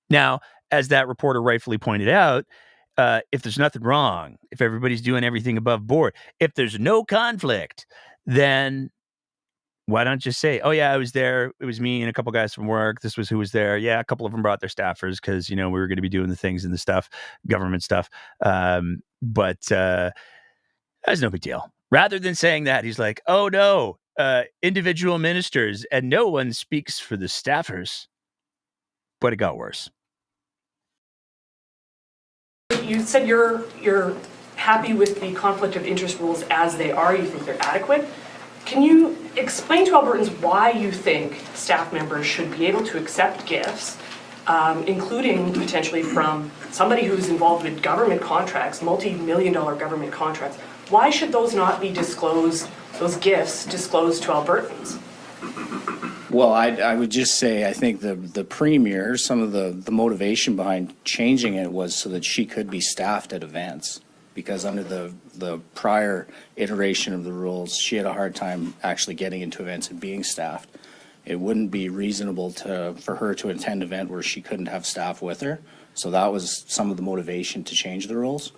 Now, as that reporter rightfully pointed out, if there's nothing wrong, if everybody's doing everything above board, if there's no conflict, then why don't you say, oh yeah, I was there. It was me and a couple guys from work. This was who was there. Yeah, a couple of them brought their staffers because, we were going to be doing the things and the stuff, government stuff. But that's no big deal. Rather than saying that, he's like, oh no, individual ministers, and no one speaks for the staffers. But it got worse. You said you're happy with the conflict of interest rules as they are. You think they're adequate. Can you explain to Albertans why you think staff members should be able to accept gifts, including potentially from somebody who's involved with government contracts, multi-million-dollar government contracts? Why should those not be disclosed, those gifts disclosed to Albertans? Well, I would just say I think the premier, some of the motivation behind changing it was so that she could be staffed at events, because under the prior iteration of the rules, she had a hard time actually getting into events and being staffed. It wouldn't be reasonable for her to attend an event where she couldn't have staff with her. So that was some of the motivation to change the rules.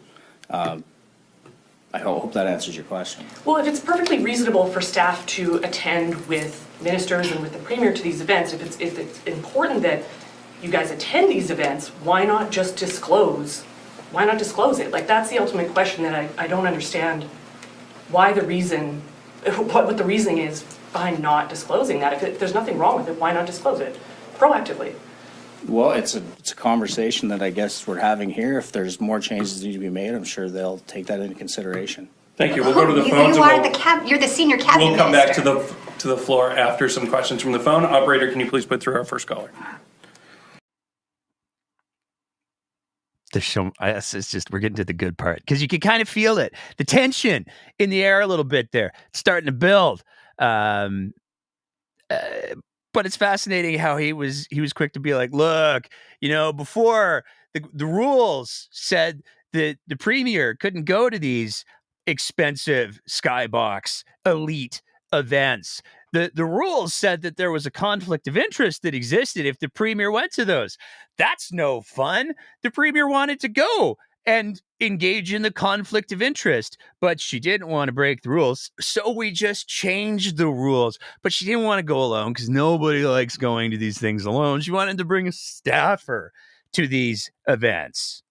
I hope that answers your question. Well, if it's perfectly reasonable for staff to attend with ministers and with the premier to these events, if it's important that you guys attend these events, why not just disclose? Why not disclose it? Like, that's the ultimate question that I don't understand why the reason, what the reasoning is behind not disclosing that. If there's nothing wrong with it, why not disclose it proactively? Well, it's a conversation that I guess we're having here. If there's more changes that need to be made, I'm sure they'll take that into consideration. Thank you. We'll go to the phones. You're the senior cabinet We'll come back minister. to the floor after some questions from the phone. Operator, can you please put through our first caller? It's just, we're getting to the good part because you can kind of feel it. The tension in the air a little bit there. It's starting to build. But it's fascinating how he was quick to be like, look, before the rules said that the premier couldn't go to these expensive Skybox elite events. The rules said that there was a conflict of interest that existed if the premier went to those. That's no fun. The premier wanted to go and engage in the conflict of interest, but she didn't want to break the rules, so we just changed the rules. But she didn't want to go alone because nobody likes going to these things alone. She wanted to bring a staffer to these events.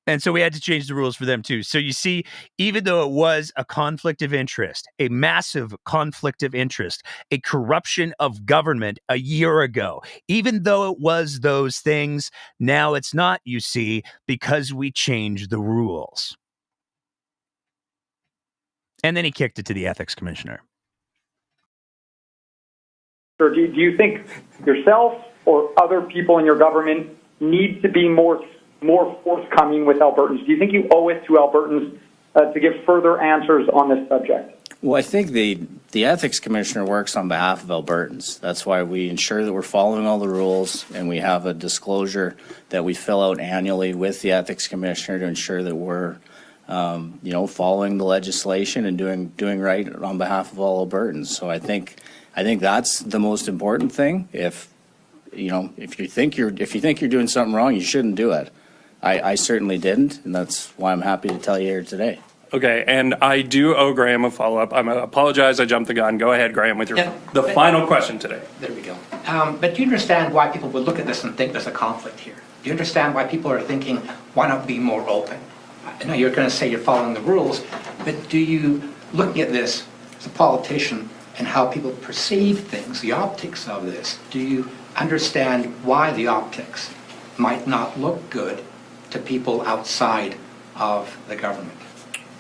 And so we had to change the rules for them too. So you see, even though it was a conflict of interest, a massive conflict of interest, a corruption of government a year ago, even though it was those things, now it's not, you see, because we changed the rules. And then he kicked it to the ethics commissioner. Or do you think yourself or other people in your government need to be more forthcoming with Albertans? Do you think you owe it to Albertans to give further answers on this subject? Well, I think the ethics commissioner works on behalf of Albertans. That's why we ensure that we're following all the rules, and we have a disclosure that we fill out annually with the ethics commissioner to ensure that we're following the legislation and doing right on behalf of all Albertans. So I think that's the most important thing. If you think you're doing something wrong, you shouldn't do it. I certainly didn't, and that's why I'm happy to tell you here today. Okay, and I do owe Graham a follow-up. I apologize, I jumped the gun. Go ahead, Graham, with the final question today. There we go. But do you understand why people would look at this and think there's a conflict here? Do you understand why people are thinking, why not be more open? I know you're going to say you're following the rules, but do you, looking at this as a politician and how people perceive things, the optics of this, do you understand why the optics might not look good to people outside of the government?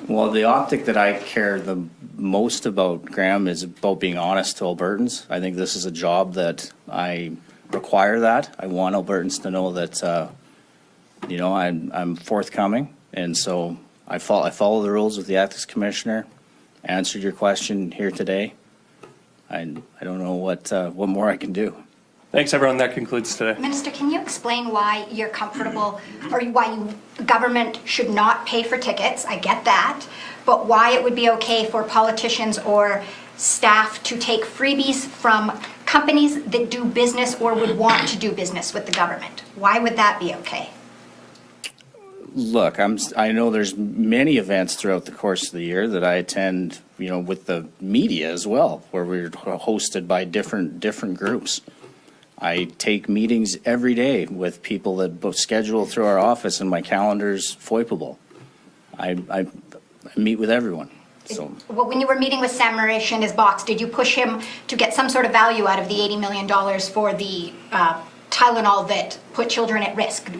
Well, the optic that I care the most about, Graham, is about being honest to Albertans. I think this is a job that I require that. I want Albertans to know that, I'm forthcoming. And so I follow the rules with the ethics commissioner, answered your question here today. I don't know what more I can do. Thanks, everyone. That concludes today. Minister, can you explain why you're comfortable, or why government should not pay for tickets? I get that, but why it would be okay for politicians or staff to take freebies from companies that do business or would want to do business with the government? Why would that be okay? Look, I know there's many events throughout the course of the year that I attend, with the media as well, where we're hosted by different groups. I take meetings every day with people that both schedule through our office, and my calendar's FOIPable. I meet with everyone. So. Well, when you were meeting with Sam Marish and his box, did you push him to get some sort of value out of the $80 million for the Tylenol that put children at risk?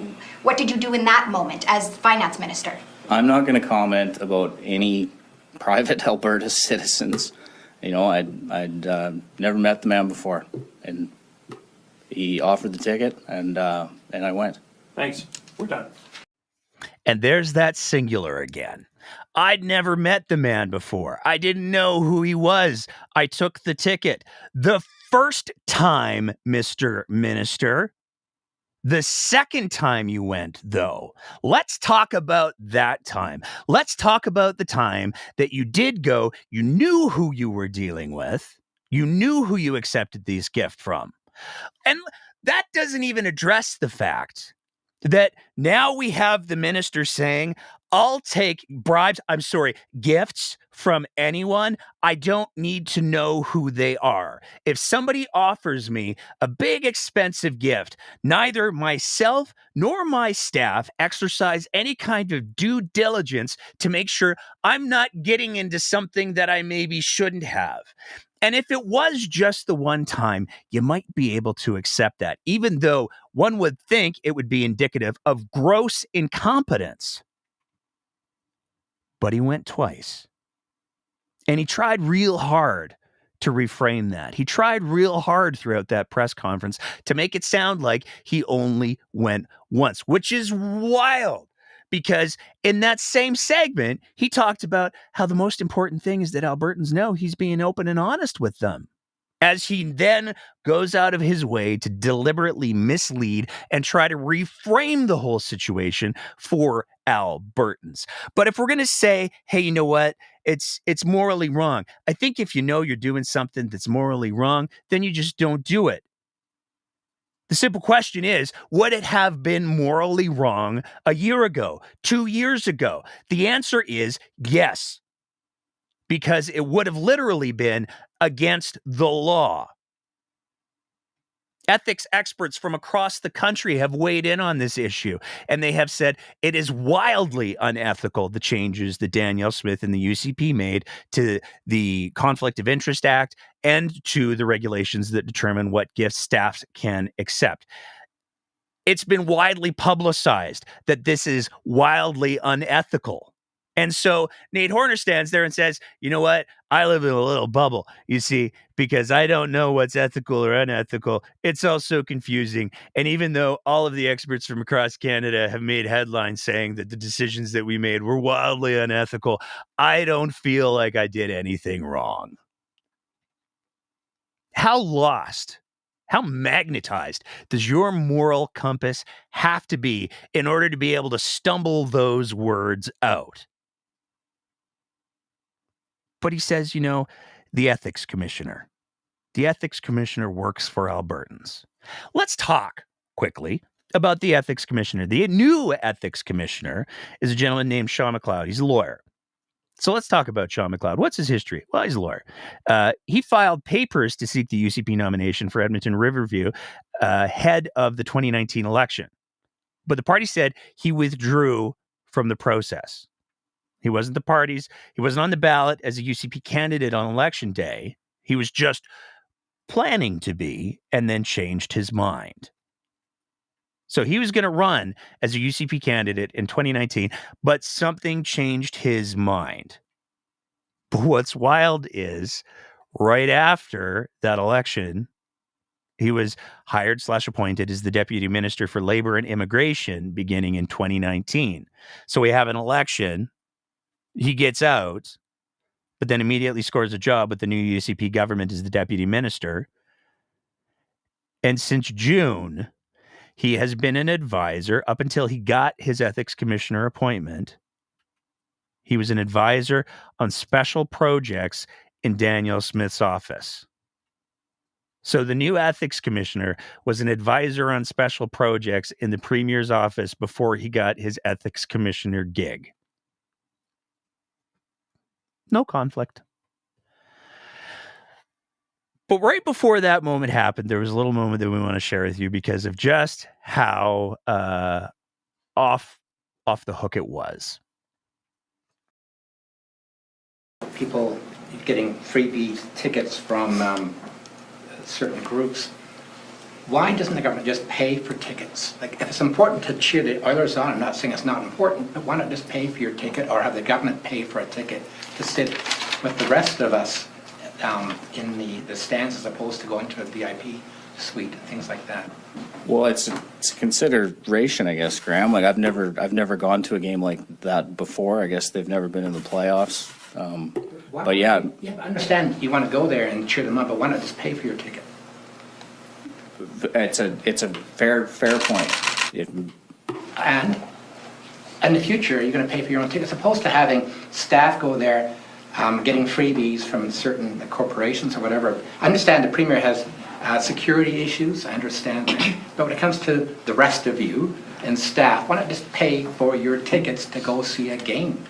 What did you do in that moment as finance minister? I'm not going to comment about any private Alberta citizens. I'd never met the man before, and he offered the ticket, and I went. Thanks. We're done. And there's that singular again. I'd never met the man before. I didn't know who he was. I took the ticket. The first time, Mr. Minister. The second time you went, though, let's talk about that time. Let's talk about the time that you did go. You knew who you were dealing with. You knew who you accepted this gift from. And that doesn't even address the fact that now we have the minister saying, I'll take gifts from anyone. I don't need to know who they are. If somebody offers me a big expensive gift, neither myself nor my staff exercise any kind of due diligence to make sure I'm not getting into something that I maybe shouldn't have. And if it was just the one time, you might be able to accept that, even though one would think it would be indicative of gross incompetence. But he went twice. And he tried real hard to reframe that. He tried real hard throughout that press conference to make it sound like he only went once, which is wild. Because in that same segment, he talked about how the most important thing is that Albertans know he's being open and honest with them. As he then goes out of his way to deliberately mislead and try to reframe the whole situation for Albertans. But if we're going to say, hey, you know what? It's morally wrong. I think if you know you're doing something that's morally wrong, then you just don't do it. The simple question is, would it have been morally wrong a year ago, 2 years ago? The answer is yes, because it would have literally been against the law. Ethics experts from across the country have weighed in on this issue, and they have said it is wildly unethical, the changes that Danielle Smith and the UCP made to the Conflict of Interest Act and to the regulations that determine what gifts staff can accept. It's been widely publicized that this is wildly unethical. And so Nate Horner stands there and says, you know what? I live in a little bubble, you see, because I don't know what's ethical or unethical. It's all so confusing. And even though all of the experts from across Canada have made headlines saying that the decisions that we made were wildly unethical, I don't feel like I did anything wrong. How lost, how magnetized does your moral compass have to be in order to be able to stumble those words out? But he says, the ethics commissioner works for Albertans. Let's talk quickly about the ethics commissioner. The new ethics commissioner is a gentleman named Sean McLeod. He's a lawyer. So let's talk about Sean McLeod. What's his history? Well, he's a lawyer. He filed papers to seek the UCP nomination for Edmonton Riverview ahead of the 2019 election. But the party said he withdrew from the process. He wasn't on the ballot as a UCP candidate on election day. He was just planning to be and then changed his mind. So he was going to run as a UCP candidate in 2019, but something changed his mind. But what's wild is right after that election, he was hired/appointed as the Deputy Minister for Labor and Immigration beginning in 2019. So we have an election. He gets out, but then immediately scores a job with the new UCP government as the Deputy Minister. And since June, he has been an advisor up until he got his Ethics Commissioner appointment. He was an advisor on special projects in Danielle Smith's office. So the new Ethics Commissioner was an advisor on special projects in the Premier's office before he got his Ethics Commissioner gig. No conflict. But right before that moment happened, there was a little moment that we want to share with you because of just how off the hook it was. People getting freebie tickets from certain groups. Why doesn't the government just pay for tickets? Like, if it's important to cheer the Oilers on, I'm not saying it's not important, but why not just pay for your ticket or have the government pay for a ticket to sit with the rest of us in the stands as opposed to going to a VIP suite and things like that? Well, it's a consideration, I guess, Graham. Like I've never gone to a game like that before. I guess they've never been in the playoffs. But yeah. Yeah, I understand you want to go there and cheer them up, but why not just pay for your ticket? It's a fair point. And in the future, you're going to pay for your own ticket, as opposed to having staff go there getting freebies from certain corporations or whatever. I understand the Premier has security issues, I understand that. But when it comes to the rest of you and staff, why not just pay for your tickets to go see a game?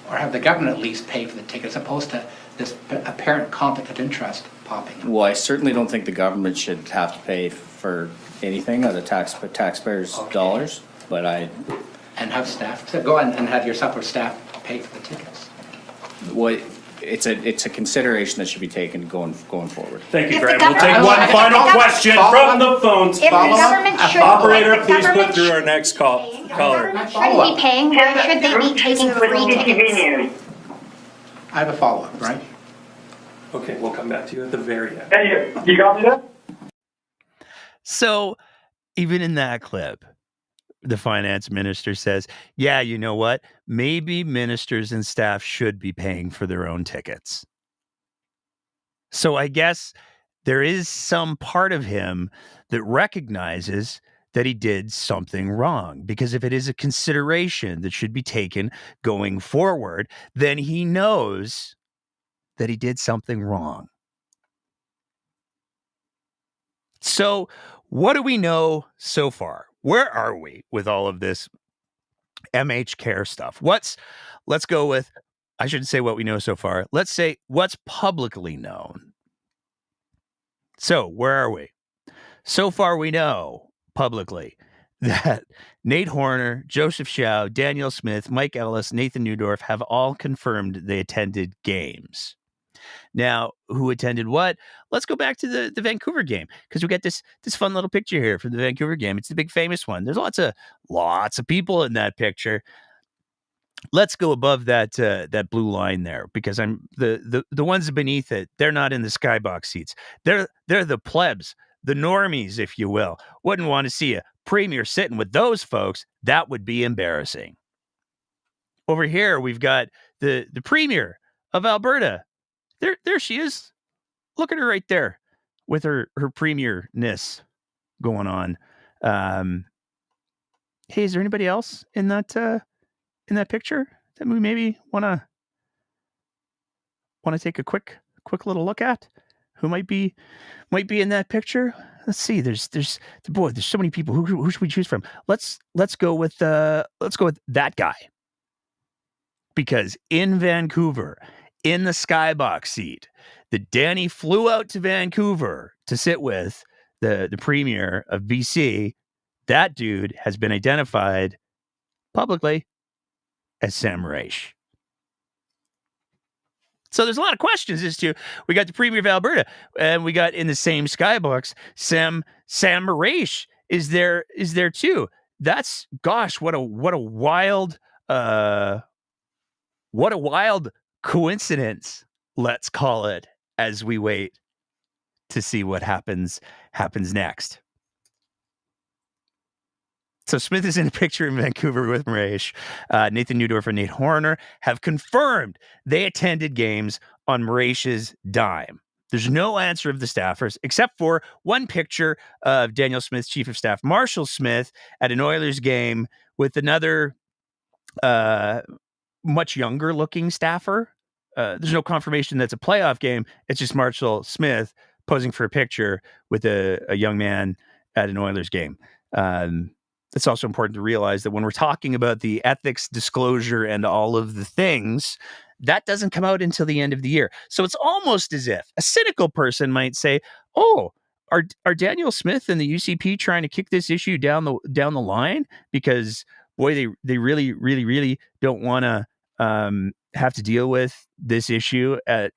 Or have the government at least pay for the tickets, as opposed to this apparent conflict of interest popping up? Well, I certainly don't think the government should have to pay for anything out of taxpayers' dollars, but And have staff, so go and have yourself or staff pay for the tickets. Well, it's a consideration that should be taken going forward. Thank you, If the Graham. We'll take government- one if the final government- question from the phones. If the government should, Operator, if the please put government through our next caller. government shouldn't be paying, why should they be taking free tickets? I have a follow-up, right? Okay, we'll come back to you at the very end. Hey, you got me there? So even in that clip, the finance minister says, yeah, you know what? Maybe ministers and staff should be paying for their own tickets. So I guess there is some part of him that recognizes that he did something wrong, because if it is a consideration that should be taken going forward, then he knows that he did something wrong. So what do we know so far? Where are we with all of this MH care stuff? Let's go with, I shouldn't say what we know so far. Let's say what's publicly known. So where are we? So far we know publicly that Nate Horner, Joseph Schau, Danielle Smith, Mike Ellis, Nathan Newdorf have all confirmed they attended games. Now, who attended what? Let's go back to the Vancouver game, because we got this fun little picture here from the Vancouver game. It's the big famous one. There's lots of people in that picture. Let's go above that blue line there, because I'm the ones beneath it. They're not in the Skybox seats. They're the plebs, the normies, if you will. Wouldn't want to see a premier sitting with those folks. That would be embarrassing. Over here, we've got the premier of Alberta. There she is. Look at her right there with her premierness going on. Hey, is there anybody else in that picture that we maybe want to take a quick little look at? Who might be in that picture? Let's see. There's so many people. Who should we choose from? Let's go with that guy. Because in Vancouver, in the Skybox seat, that Danny flew out to Vancouver to sit with the premier of BC, that dude has been identified publicly as Sam Raish. So there's a lot of questions as to, we got the premier of Alberta, and we got in the same Skybox, Sam Raish is there too. That's, gosh, what a wild coincidence, let's call it, as we wait to see what happens next. So Smith is in a picture in Vancouver with Mairesh. Nathan Neudorf and Nate Horner have confirmed they attended games on Mairesh's dime. There's no answer of the staffers, except for one picture of Danielle Smith's chief of staff, Marshall Smith, at an Oilers game with another much younger looking staffer. There's no confirmation that's a playoff game. It's just Marshall Smith posing for a picture with a young man at an Oilers game. It's also important to realize that when we're talking about the ethics disclosure and all of the things, that doesn't come out until the end of the year. So it's almost as if a cynical person might say, "Oh, are Danielle Smith and the UCP trying to kick this issue down the line because, boy, they really don't want to have to deal with this issue at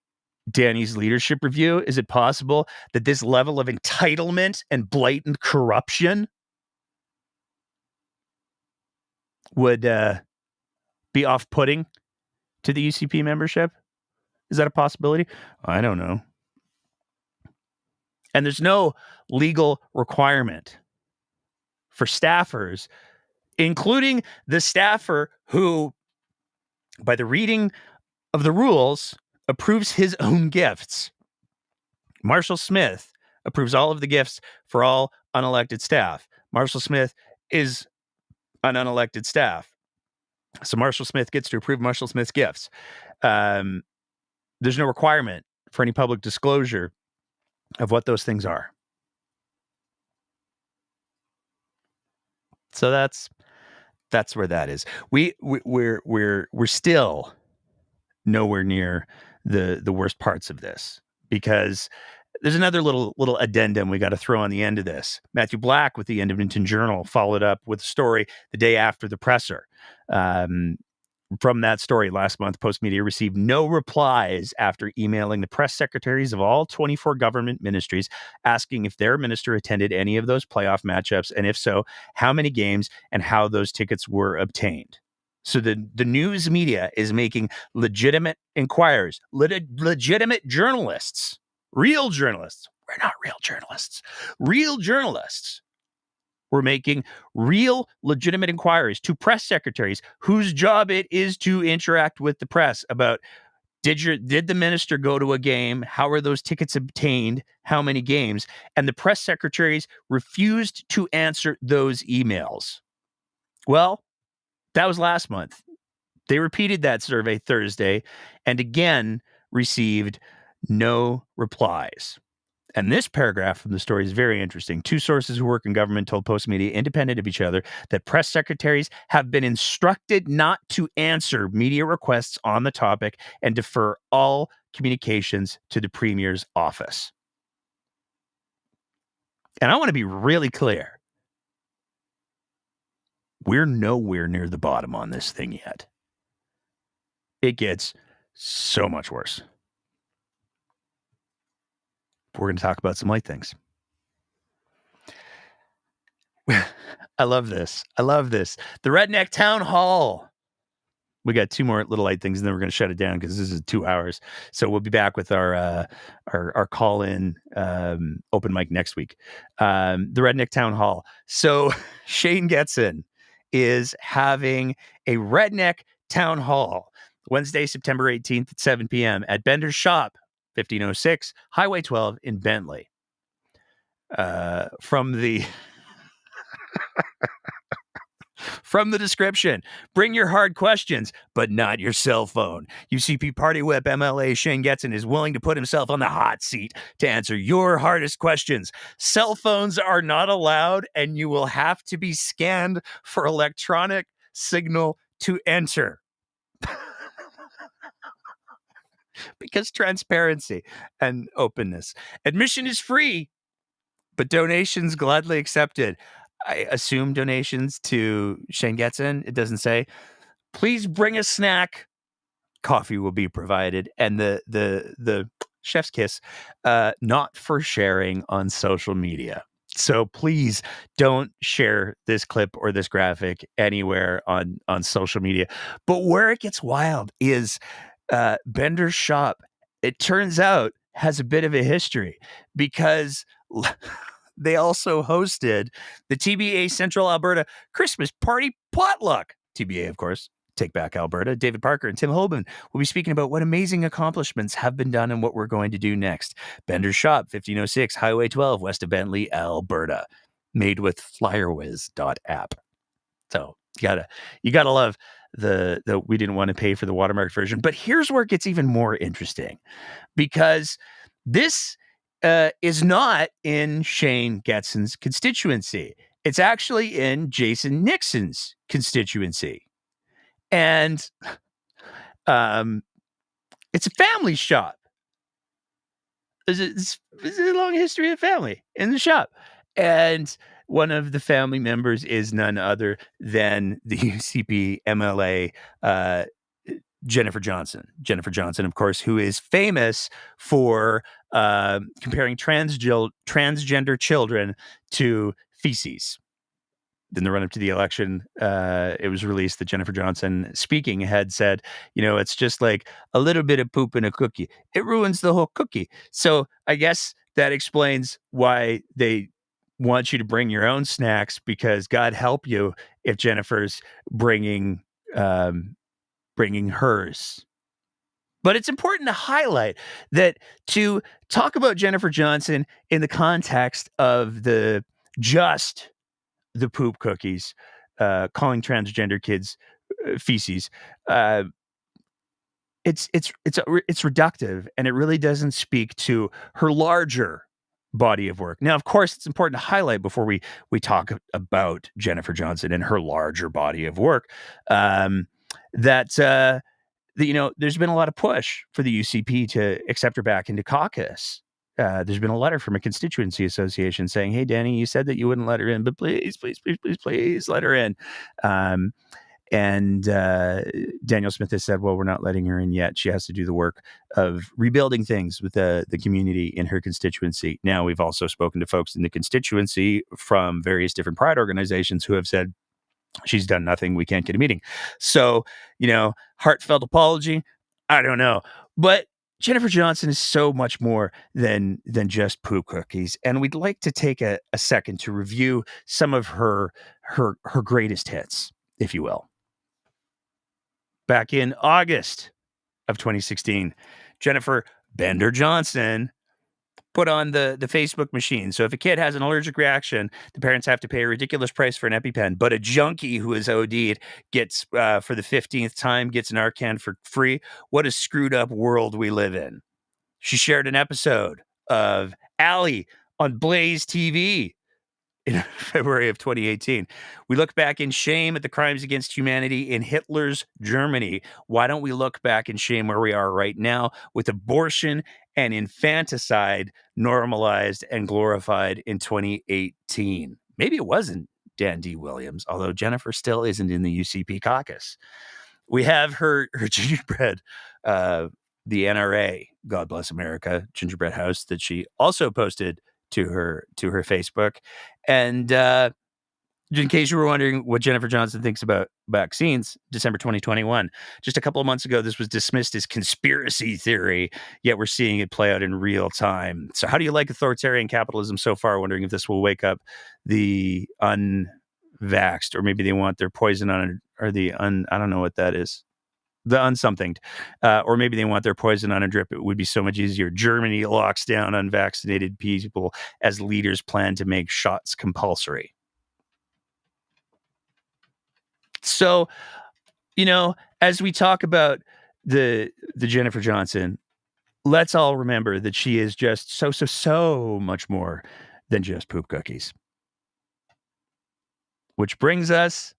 Danny's leadership review? Is it possible that this level of entitlement and blatant corruption would be off-putting to the UCP membership? Is that a possibility? I don't know. And there's no legal requirement for staffers, including the staffer who, by the reading of the rules, approves his own gifts. Marshall Smith approves all of the gifts for all unelected staff. Marshall Smith is an unelected staff. So Marshall Smith gets to approve Marshall Smith's gifts. There's no requirement for any public disclosure of what those things are. So that's where that is. We're still nowhere near the worst parts of this, because there's another little addendum we got to throw on the end of this. Matthew Black with the Edmonton Journal followed up with a story the day after the presser. From that story last month, Post Media received no replies after emailing the press secretaries of all 24 government ministries asking if their minister attended any of those playoff matchups, and if so, how many games and how those tickets were obtained. So the news media is making legitimate inquiries, legitimate journalists, real journalists. We're not real journalists. Real journalists were making real legitimate inquiries to press secretaries whose job it is to interact with the press about, did the minister go to a game? How are those tickets obtained? How many games? And the press secretaries refused to answer those emails. Well, that was last month. They repeated that survey Thursday and again received no replies. And this paragraph from the story is very interesting. Two sources who work in government told Post Media, independent of each other, that press secretaries have been instructed not to answer media requests on the topic and defer all communications to the Premier's office. And I want to be really clear. We're nowhere near the bottom on this thing yet. It gets so much worse. We're going to talk about some light things. I love this. The Redneck Town Hall. We got two more little light things, and then we're going to shut it down because this is 2 hours. So we'll be back with our call-in open mic next week. The Redneck Town Hall. So Shane Getson is having a Redneck Town Hall Wednesday, September 18th at 7 p.m. at Bender's Shop, 1506 Highway 12 in Bentley. From the description, bring your hard questions, but not your cell phone. UCP Party Whip MLA Shane Getson is willing to put himself on the hot seat to answer your hardest questions. Cell phones are not allowed, and you will have to be scanned for electronic signal to enter. Because transparency and openness. Admission is free, but donations gladly accepted. I assume donations to Shane Getson. It doesn't say. Please bring a snack. Coffee will be provided, and the chef's kiss, not for sharing on social media. So please don't share this clip or this graphic anywhere on social media. But where it gets wild is Bender's shop, it turns out, has a bit of a history because they also hosted the TBA Central Alberta Christmas Party Potluck. TBA, of course, Take Back Alberta. David Parker and Tim Hoban will be speaking about what amazing accomplishments have been done and what we're going to do next. Bender's Shop, 1506 Highway 12, west of Bentley, Alberta. Made with flyerwiz.app. So you gotta love the we didn't want to pay for the watermarked version. But here's where it gets even more interesting, because this is not in Shane Getson's constituency. It's actually in Jason Nixon's constituency. And it's a family shop. There's a long history of family in the shop. And one of the family members is none other than the UCP MLA, Jennifer Johnson. Jennifer Johnson, of course, who is famous for comparing transgender children to feces. In the run-up to the election, it was released that Jennifer Johnson, speaking, had said, it's just like a little bit of poop in a cookie. It ruins the whole cookie. So I guess that explains why they want you to bring your own snacks, because God help you if Jennifer's bringing hers. But it's important to highlight that to talk about Jennifer Johnson in the context of the poop cookies, calling transgender kids feces, it's reductive, and it really doesn't speak to her larger body of work. Now, of course, it's important to highlight before we talk about Jennifer Johnson and her larger body of work, that there's been a lot of push for the UCP to accept her back into caucus. There's been a letter from a constituency association saying, "Hey, Danny, you said that you wouldn't let her in, but please let her in." And Danielle Smith has said, "Well, we're not letting her in yet. She has to do the work of rebuilding things with the community in her constituency." Now, we've also spoken to folks in the constituency from various different pride organizations who have said, "She's done nothing. We can't get a meeting." So, heartfelt apology. I don't know. But Jennifer Johnson is so much more than just poop cookies. And we'd like to take a second to review some of her greatest hits, if you will. Back in August of 2016, Jennifer Bender Johnson put on the Facebook machine. So if a kid has an allergic reaction, the parents have to pay a ridiculous price for an EpiPen. But a junkie who is OD'd gets, for the 15th time, gets an Narcan for free. What a screwed up world we live in. She shared an episode of Allie on Blaze TV in February of 2018. We look back in shame at the crimes against humanity in Hitler's Germany. Why don't we look back in shame where we are right now, with abortion and infanticide normalized and glorified in 2018? Maybe it wasn't Dan D. Williams, although Jennifer still isn't in the UCP caucus. We have her gingerbread, the NRA, God Bless America, gingerbread house that she also posted to her Facebook. And in case you were wondering what Jennifer Johnson thinks about vaccines, December 2021, just a couple of months ago, this was dismissed as conspiracy theory, yet we're seeing it play out in real time. So how do you like authoritarian capitalism so far? Wondering if this will wake up the unvaxxed, or maybe they want their poison on, or I don't know what that is. The unsomethinged, or maybe they want their poison on a drip. It would be so much easier. Germany locks down unvaccinated people as leaders plan to make shots compulsory. So, as we talk about the Jennifer Johnson, let's all remember that she is just so much more than just poop cookies. Which brings us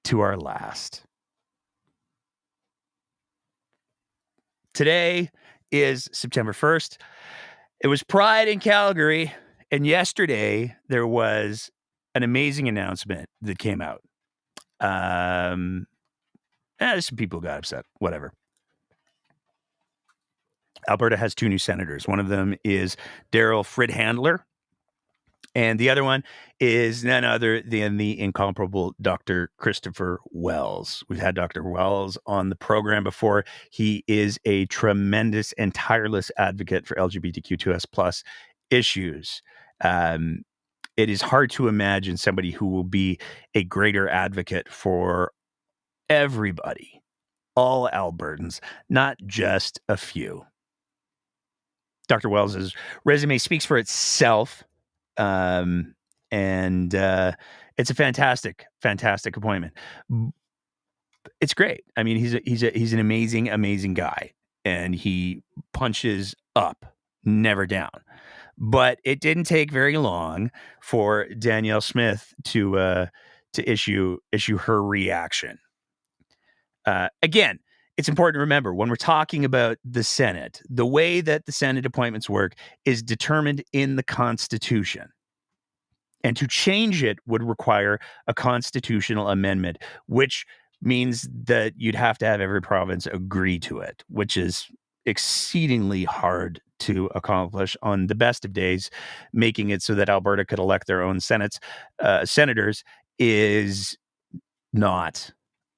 to our last. Today is September 1st. It was Pride in Calgary, and yesterday there was an amazing announcement that came out. Some people got upset, whatever. Alberta has 2 new senators. One of them is Daryl Fridhandler, And the other one is none other than the incomparable Dr. Christopher Wells. We've had Dr. Wells on the program before. He is a tremendous and tireless advocate for LGBTQ2S plus issues. It is hard to imagine somebody who will be a greater advocate for everybody, all Albertans, not just a few. Dr. Wells's resume speaks for itself. And it's a fantastic appointment. It's great. I mean, he's an amazing guy, and he punches up, never down. But it didn't take very long for Danielle Smith to issue her reaction. Again, it's important to remember when we're talking about the Senate, the way that the Senate appointments work is determined in the Constitution. And to change it would require a constitutional amendment, which means that you'd have to have every province agree to it, which is exceedingly hard to accomplish on the best of days. Making it so that Alberta could elect their own senators is not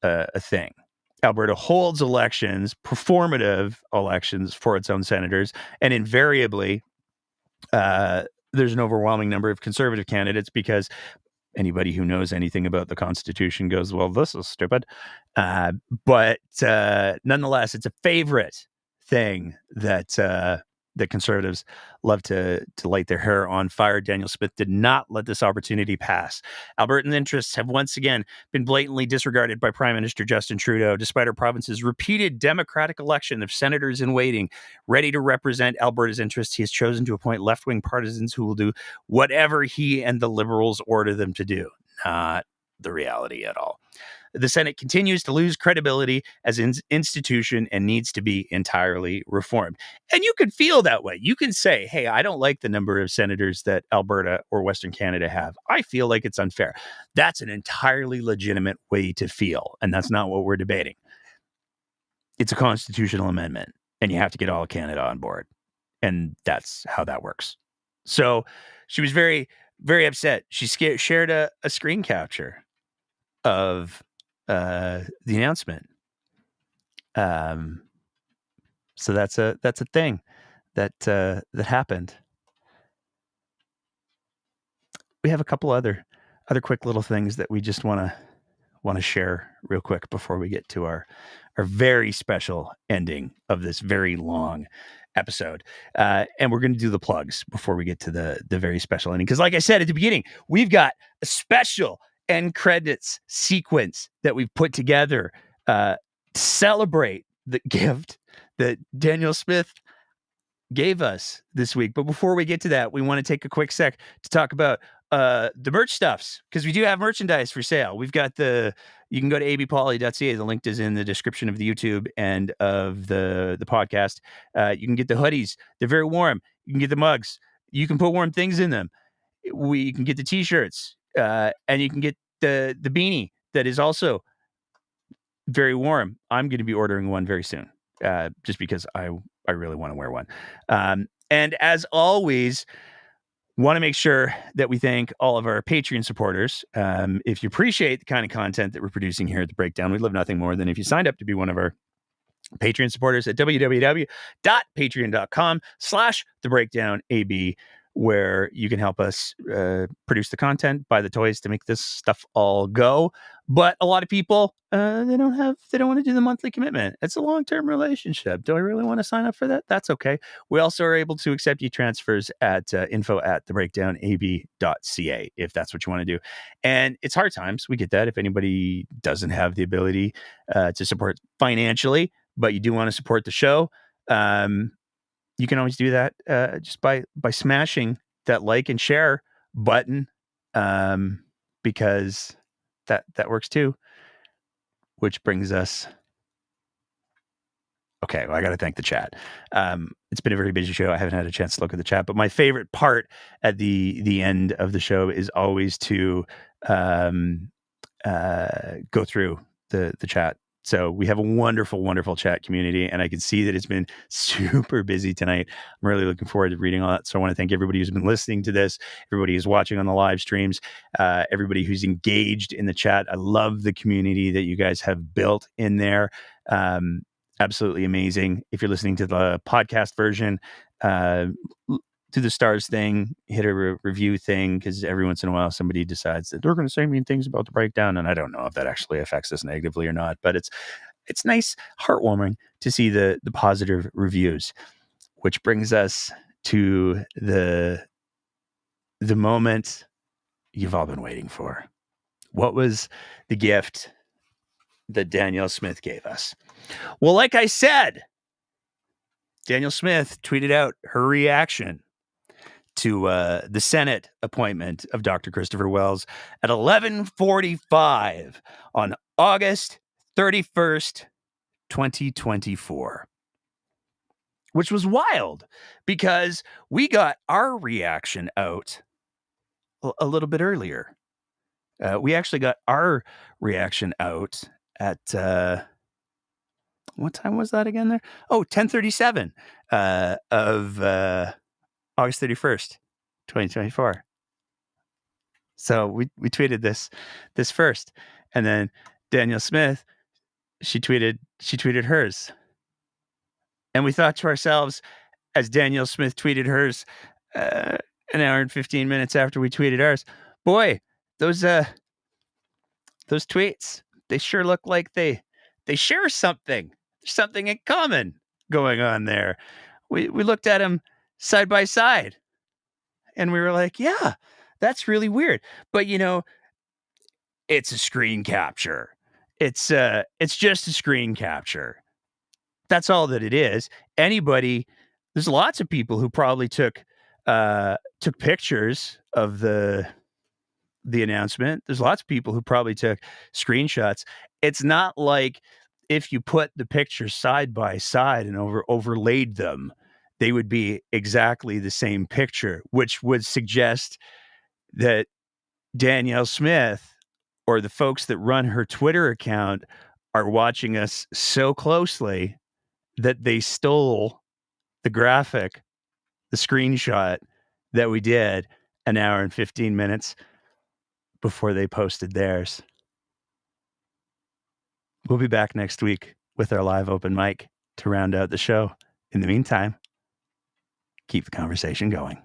a thing. Alberta holds elections, performative elections for its own senators, and invariably there's an overwhelming number of conservative candidates because anybody who knows anything about the Constitution goes, well, this is stupid. But nonetheless, it's a favorite thing that conservatives love to light their hair on fire. Danielle Smith did not let this opportunity pass. Albertan interests have once again been blatantly disregarded by Prime Minister Justin Trudeau, despite our province's repeated democratic election of senators in waiting, ready to represent Alberta's interests. He has chosen to appoint left-wing partisans who will do whatever he and the Liberals order them to do. Not the reality at all. The Senate continues to lose credibility as an institution and needs to be entirely reformed. And you can feel that way. You can say, hey, I don't like the number of senators that Alberta or Western Canada have. I feel like it's unfair. That's an entirely legitimate way to feel. And that's not what we're debating. It's a constitutional amendment, and you have to get all of Canada on board. And that's how that works. So she was very, very upset. She shared a screen capture of the announcement. So that's a thing that happened. We have a couple other quick little things that we just want to share real quick before we get to our very special ending of this very long episode. And we're going to do the plugs before we get to the very special ending. Because like I said at the beginning, we've got a special end credits sequence that we've put together to celebrate the gift that Danielle Smith gave us this week. But before we get to that, we want to take a quick sec to talk about the merch stuffs, because we do have merchandise for sale. We've got you can go to abpoly.ca. The link is in the description of the YouTube and of the podcast. You can get the hoodies. They're very warm. You can get the mugs. You can put warm things in them. You can get the t-shirts. And you can get the beanie that is also very warm. I'm going to be ordering one very soon, just because I really want to wear one. And as always, want to make sure that we thank all of our Patreon supporters. If you appreciate the kind of content that we're producing here at The Breakdown, we'd love nothing more than if you signed up to be one of our Patreon supporters at www.patreon.com/thebreakdownab, where you can help us produce the content, buy the toys to make this stuff all go. But a lot of people, they don't want to do the monthly commitment. It's a long-term relationship. Do I really want to sign up for that? That's okay. We also are able to accept e-transfers at info@thebreakdownab.ca if that's what you want to do. And it's hard times. We get that. If anybody doesn't have the ability to support financially, but you do want to support the show, you can always do that just by smashing that like and share button, because that works too. Which brings us. Okay, well, I got to thank the chat. It's been a very busy show. I haven't had a chance to look at the chat, but my favorite part at the end of the show is always to go through the chat So we have a wonderful, wonderful chat community, and I can see that it's been super busy tonight. I'm really looking forward to reading all that. So I want to thank everybody who's been listening to this, everybody who's watching on the live streams, everybody who's engaged in the chat. I love the community that you guys have built in there. Absolutely amazing. If you're listening to the podcast version, do the stars thing, hit a review thing, because every once in a while somebody decides that they're going to say mean things about the breakdown, and I don't know if that actually affects us negatively or not, but it's nice, heartwarming to see the positive reviews, which brings us to the moment you've all been waiting for. What was the gift that Danielle Smith gave us? Well, like I said, Danielle Smith tweeted out her reaction to the Senate appointment of Dr. Christopher Wells at 11:45 on August 31st, 2024, which was wild because we got our reaction out a little bit earlier. We actually got our reaction out at what time was that again there? Oh, 10:37 of August 31st, 2024. So we tweeted this first, and then Danielle Smith, she tweeted hers, and we thought to ourselves, as Danielle Smith tweeted hers, an hour and 15 minutes after we tweeted ours, boy, those tweets, they sure look like they share something. There's something in common going on there. We looked at them side by side, and we were like, yeah, that's really weird. But it's a screen capture. It's just a screen capture. That's all that it is. There's lots of people who probably took pictures of the announcement. There's lots of people who probably took screenshots. It's not like if you put the pictures side by side and overlaid them, they would be exactly the same picture, which would suggest that Danielle Smith or the folks that run her Twitter account are watching us so closely that they stole the graphic, the screenshot that we did an hour and 15 minutes before they posted theirs. We'll be back next week with our live open mic to round out the show. In the meantime, keep the conversation going.